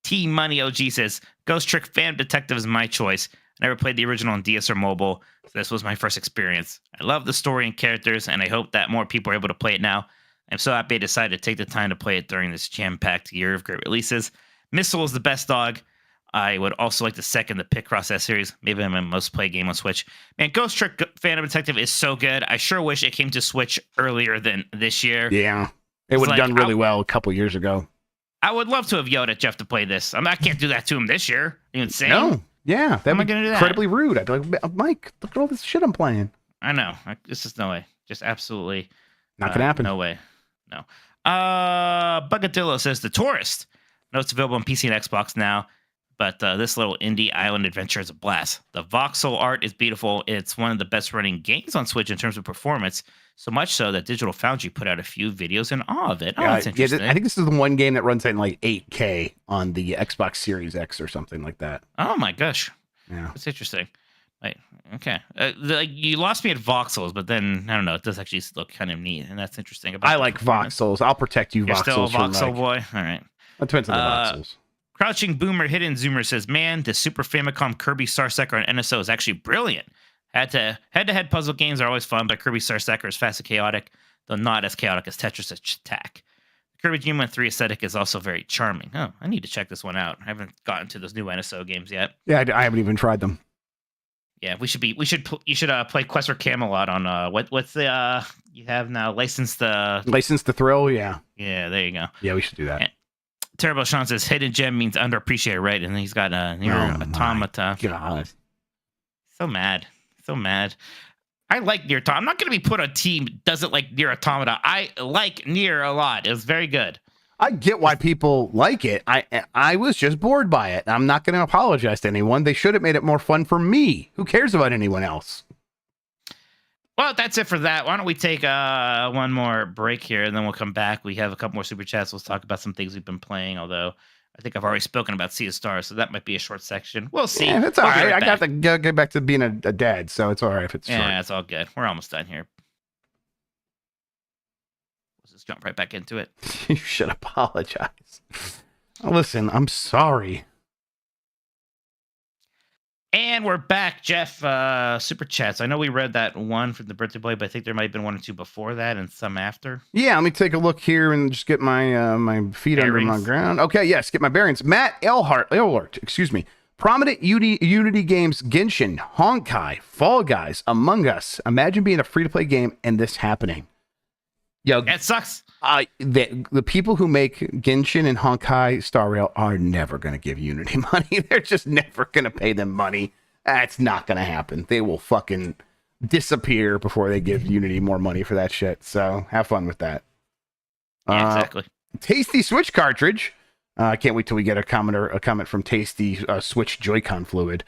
T Money OG says Ghost Trick Fan Detective is my choice. I never played the original on DS or mobile, so this was my first experience. I love the story and characters, and I hope that more people are able to play it now. I'm so happy I decided to take the time to play it during this jam-packed year of great releases. Missile is the best dog. I would also like to second the Picross S series. Maybe I'm my most played game on Switch. Man, Ghost Trick Phantom Detective is so good. I sure wish it came to Switch earlier than this year.
Yeah, it would have done really well a couple years ago.
I would love to have yelled at Jeff to play this. I can't do that to him this year. Are you insane?
No, Yeah, that'd
am I
be
gonna do that?
incredibly rude. I'd be like, Mike, look at all this shit I'm playing.
I know. This is no way. Just absolutely
Not gonna happen.
No way. No. Bugadillo says The Tourist. No, it's available on PC and Xbox now, but this little indie island adventure is a blast. The voxel art is beautiful. It's one of the best running games on Switch in terms of performance, so much so that Digital Foundry put out a few videos in awe of it. Oh, that's interesting.
I think this is the one game that runs at like 8K on the Xbox Series X or something like that.
Oh my gosh.
Yeah.
That's interesting. Wait, okay. You lost me at voxels, but then, I don't know, it does actually look kind of neat, and that's interesting. About
I like voxels. I'll protect you,
You're
voxels.
still a
from,
voxel
like,
boy? All right.
It depends on the voxels.
Crouching Boomer Hidden Zoomer says, man, the Super Famicom Kirby Star Stacker on NSO is actually brilliant. Head-to-head puzzle games are always fun, but Kirby Star Stacker is fast and chaotic, though not as chaotic as Tetris Attack. Kirby Dream Land 3 aesthetic is also very charming. Oh, I need to check this one out. I haven't gotten to those new NSO games yet.
Yeah, I haven't even tried them.
Yeah, you should play Quest for Camelot on what's the you have now License
to Thrill. Yeah,
there you go.
Yeah, we should do that.
And Terrible Sean says hidden gem means underappreciated, right? And he's got a Nier Automata.
God.
So mad. I like Nier Automata. I'm not going to be put on a team that doesn't like Nier Automata. I like Nier a lot. It was very good.
I get why people like it. I was just bored by it. I'm not going to apologize to anyone. They should have made it more fun for me. Who cares about anyone else?
Well, that's it for that. Why don't we take one more break here, and then we'll come back. We have a couple more super chats. Let's talk about some things we've been playing, although I think I've already spoken about Sea of Stars, so that might be a short section. We'll see.
Yeah, that's all right. I got to get back to being a dad, so it's all right if it's short.
Yeah, it's all good. We're almost done here. Let's just jump right back into it.
You should apologize. Listen, I'm sorry.
And we're back, Jeff. Super chats. I know we read that one from the birthday boy, but I think there might have been one or two before that and some after.
Yeah, let me take a look here and just get my my feet
Bearings.
under my ground. Okay, yes, get my bearings. Matt Elhart, excuse me. Prominent Unity games: Genshin, Honkai, Fall Guys, Among Us. Imagine being a free-to-play game and this happening. Yo,
It sucks.
the people who make Genshin and Honkai Star Rail are never going to give Unity money. They're just never going to pay them money. That's not going to happen. They will fucking disappear before they give Unity more money for that shit. So have fun with that.
Yeah, exactly.
Tasty Switch cartridge. I can't wait till we get a comment from Tasty Switch Joy-Con fluid.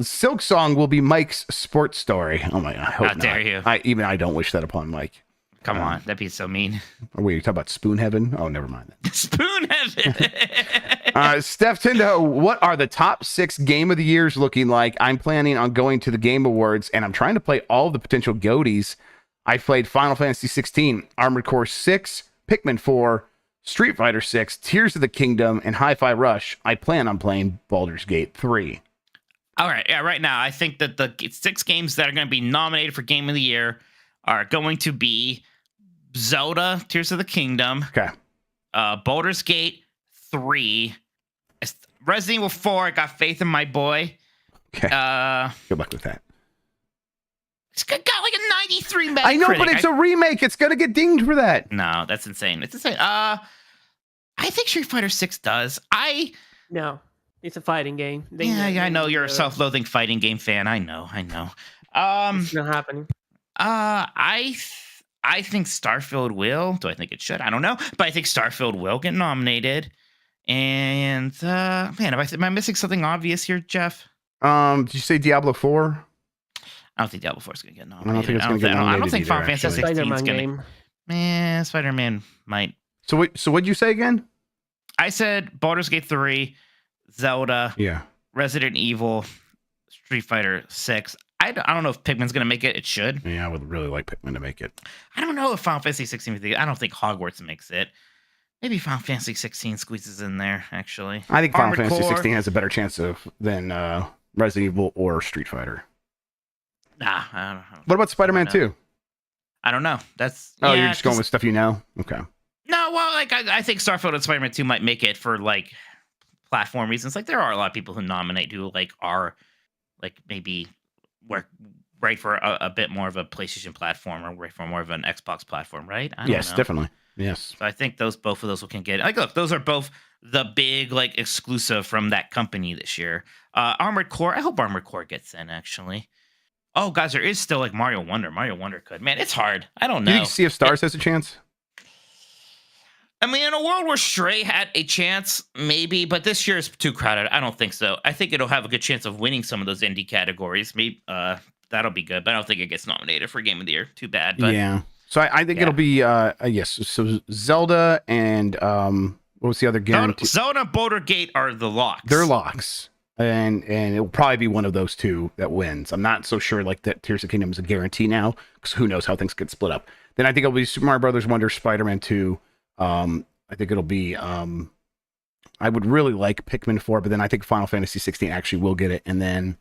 Silk Song will be Mike's sports story. Oh my god! I hope
How dare you.
I don't wish that upon Mike.
Come on, that'd be so mean.
Wait, you talking about Spoon Heaven? Oh, never mind.
Spoon heaven.
Steph Tindo, what are the top 6 game of the years looking like? I'm planning on going to the Game Awards, and I'm trying to play all of the potential GoTYs. I played Final Fantasy 16, Armored Core 6, Pikmin 4, Street Fighter 6, Tears of the Kingdom, and Hi-Fi Rush. I plan on playing Baldur's Gate 3.
All right, yeah, right now, I think that the 6 games that are going to be nominated for Game of the Year are going to be Zelda, Tears of the Kingdom,
Okay.
Baldur's Gate 3, Resident Evil 4, I got faith in my boy.
Okay. Good luck with that.
It's got like a 93 Metacritic.
I know, but it's a remake. It's going to get dinged for that.
No, that's insane. It's insane. I think Street Fighter 6 does.
No, it's a fighting game.
I know you're a self-loathing fighting game fan. I know.
It's not happening.
I think Starfield will. Do I think it should? I don't know. But I think Starfield will get nominated. And, man, am I missing something obvious here, Jeff?
Did you say Diablo 4?
I don't think Diablo 4 is going to get nominated.
I don't think it's going to get nominated.
I don't think Final Fantasy 16 is
Spider-Man
going
game.
to. Man, Spider-Man might.
So what'd you say again?
I said Baldur's Gate 3, Zelda,
Yeah.
Resident Evil, Street Fighter 6. I don't know if Pikmin's going to make it. It should.
Yeah, I would really like Pikmin to make it.
I don't know if Final Fantasy 16. I don't think Hogwarts makes it. Maybe Final Fantasy 16 squeezes in there, actually.
I think Final
Armored
Fantasy
Core.
16 has a better chance than Resident Evil or Street Fighter.
Nah, I don't know.
What about Spider-Man
I
2?
I don't know. That's
You're just going with stuff you know? Okay.
No, well, like I think Starfield and Spider-Man 2 might make it for like platform reasons. Like there are a lot of people who nominate who like are like maybe work right for a bit more of a PlayStation platform or right for more of an Xbox platform, right? I don't know.
Definitely. Yes.
So I think both of those can get. Like, look, those are both the big like exclusive from that company this year. Armored Core. I hope Armored Core gets in actually. Oh, guys, there is still like Mario Wonder. Mario Wonder could. Man, it's hard. I don't know.
Do you think Sea of Stars has a chance?
I mean, in a world where Stray had a chance, maybe, but this year is too crowded. I don't think so. I think it'll have a good chance of winning some of those indie categories. Maybe that'll be good, but I don't think it gets nominated for Game of the Year. Too bad. But
Yeah. So I think it'll be yes. So Zelda and what was the other guarantee?
Zelda, Boulder Gate are the locks.
They're locks, and it'll probably be one of those two that wins. I'm not so sure like that. Tears of the Kingdom is a guarantee now because who knows how things get split up. Then I think it'll be Super Mario Brothers Wonder, Spider-Man 2. I think it'll be I would really like Pikmin 4, but then I think Final Fantasy 16 actually will get it. And then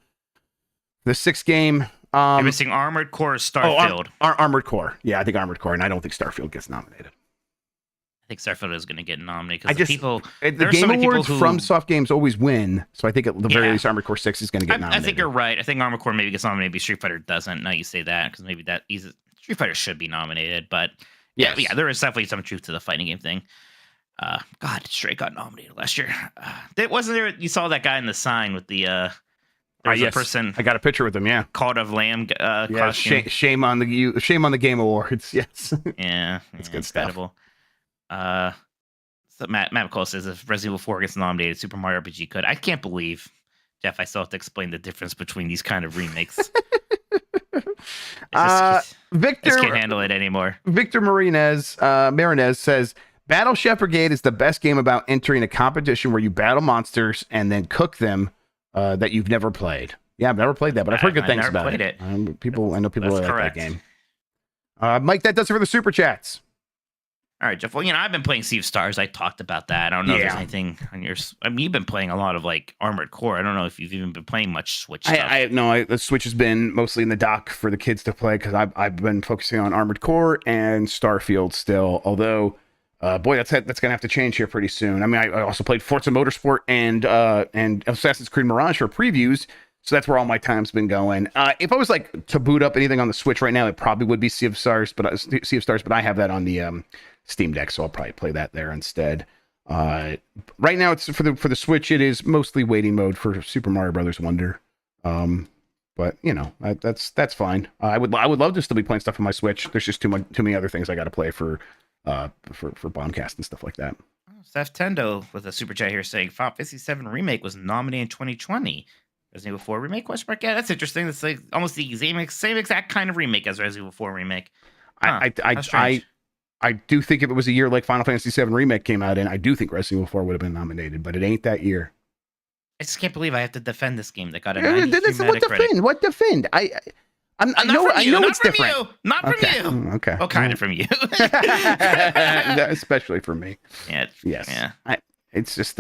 the sixth game,
You're missing Armored Core, Starfield.
Armored Core. Yeah, I think Armored Core, and I don't think Starfield gets nominated.
I think Starfield is going to get nominated
I
because
just
people.
the
There are
Game
so many
Awards
people who,
from Soft Games always win, so I think at the very
Yeah.
least Armored Core 6 is going to get
I
nominated.
think you're right. I think Armored Core maybe gets nominated, maybe Street Fighter doesn't. Now you say that because maybe Street Fighter should be nominated, but
Yes.
yeah, there is definitely some truth to the fighting game thing. God, Stray got nominated last year. Wasn't there? You saw that guy in the sign with the there was a
yes.
person
I got a picture with him. Yeah.
called of lamb
Yeah.
costume.
Shame on the Game Awards. Yes.
Yeah,
That's good stuff.
incredible. So Matt McCall says if Resident Evil 4 gets nominated, Super Mario RPG could. I can't believe, Jeff, I still have to explain the difference between these kind of remakes. I
Victor
just can't handle it anymore.
Victor Marinez says Battle Chef Brigade is the best game about entering a competition where you battle monsters and then cook them that you've never played. Yeah, I've never played that, but I've heard good things
never
about
played
it.
it.
I know people
That's
like
correct.
that game. Mike, that does it for the super chats.
All right, Jeff. Well, I've been playing Sea of Stars. I talked about that. I don't know if there's
Yeah.
anything on yours. I mean, you've been playing a lot of like Armored Core. I don't know if you've even been playing much Switch stuff.
The Switch has been mostly in the dock for the kids to play because I've been focusing on Armored Core and Starfield still. Although, boy, that's gonna have to change here pretty soon. I mean, I also played Forza Motorsport and Assassin's Creed Mirage for previews, so that's where all my time's been going. If I was like to boot up anything on the Switch right now, it probably would be Sea of Stars, but I have that on the Steam Deck, so I'll probably play that there instead. Right now, it's for the Switch. It is mostly waiting mode for Super Mario Brothers Wonder. But that's fine. I would love to still be playing stuff on my Switch. There's just too many other things I got to play for Bombcast and stuff like that.
Seth Tendo with a super chat here saying Final Fantasy VII Remake was nominated in 2020. Resident Evil 4 Remake? Yeah, that's interesting. That's like almost the same exact kind of remake as Resident Evil 4 Remake.
I do think if it was a year like Final Fantasy VII Remake came out in, I do think Resident Evil 4 would have been nominated, but it ain't that year.
I just can't believe I have to defend this game that got a 93
What defend? I know it's different.
Not from you.
Okay.
Well, kind of from you.
Especially for me.
Yeah.
Yes.
Yeah.
It's just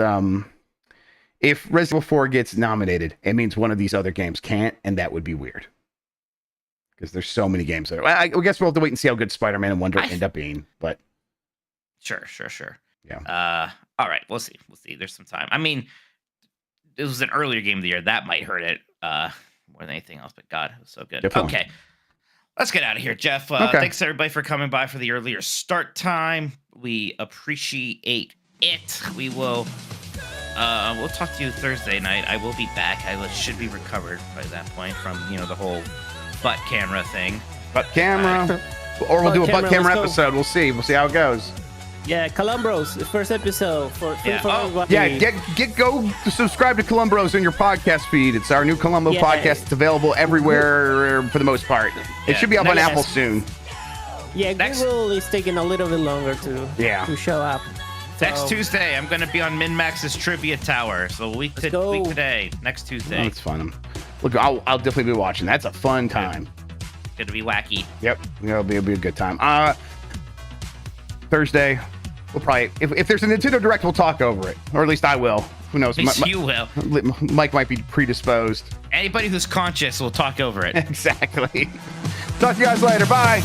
if Resident Evil 4 gets nominated, it means one of these other games can't, and that would be weird. Because there's so many games that I guess we'll have to wait and see how good Spider-Man and Wonder end up being. But
Sure.
yeah.
All right. We'll see. There's some time. I mean, it was an earlier game of the year. That might hurt it more than anything else. But God, it was so good.
Definitely.
Okay. Let's get out of here, Jeff.
Okay.
Thanks everybody for coming by for the earlier start time. We appreciate it. We will. We'll talk to you Thursday night. I will be back. I should be recovered by that point from the whole butt camera thing.
Butt camera, or we'll do a butt camera
let's go.
episode. We'll see how it goes.
Yeah, Columbros, the first episode for everybody.
Yeah, go subscribe to Columbros in your podcast feed. It's our new Columbo
Yeah.
podcast. It's available everywhere for the most part. It should be up on
Next-
Apple soon.
Yeah,
Next-
Google is taking a little bit longer to show up.
Next
So,
Tuesday, I'm going to be on MinMax's Trivia Tower. So week
go.
today, next Tuesday.
That's fun. Look, I'll definitely be watching. That's a fun time.
It's going to be wacky.
Yep, it'll be a good time. Thursday, we'll probably if there's a Nintendo Direct, we'll talk over it, or at least I will. Who knows?
At least you will.
Mike might be predisposed.
Anybody who's conscious will talk over it.
Exactly. Talk to you guys later. Bye.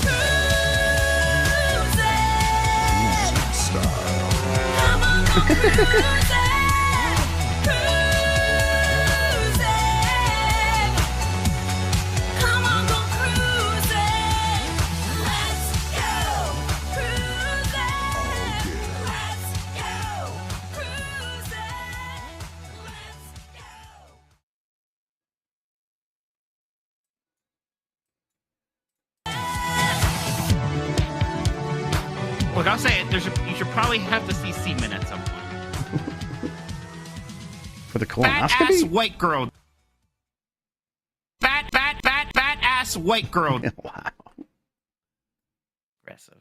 I'll say it. You should probably have to see semen at some point.
For the
Fat ass
colonoscopy?
white girl. Fat ass white girl.
Wow.
Aggressive.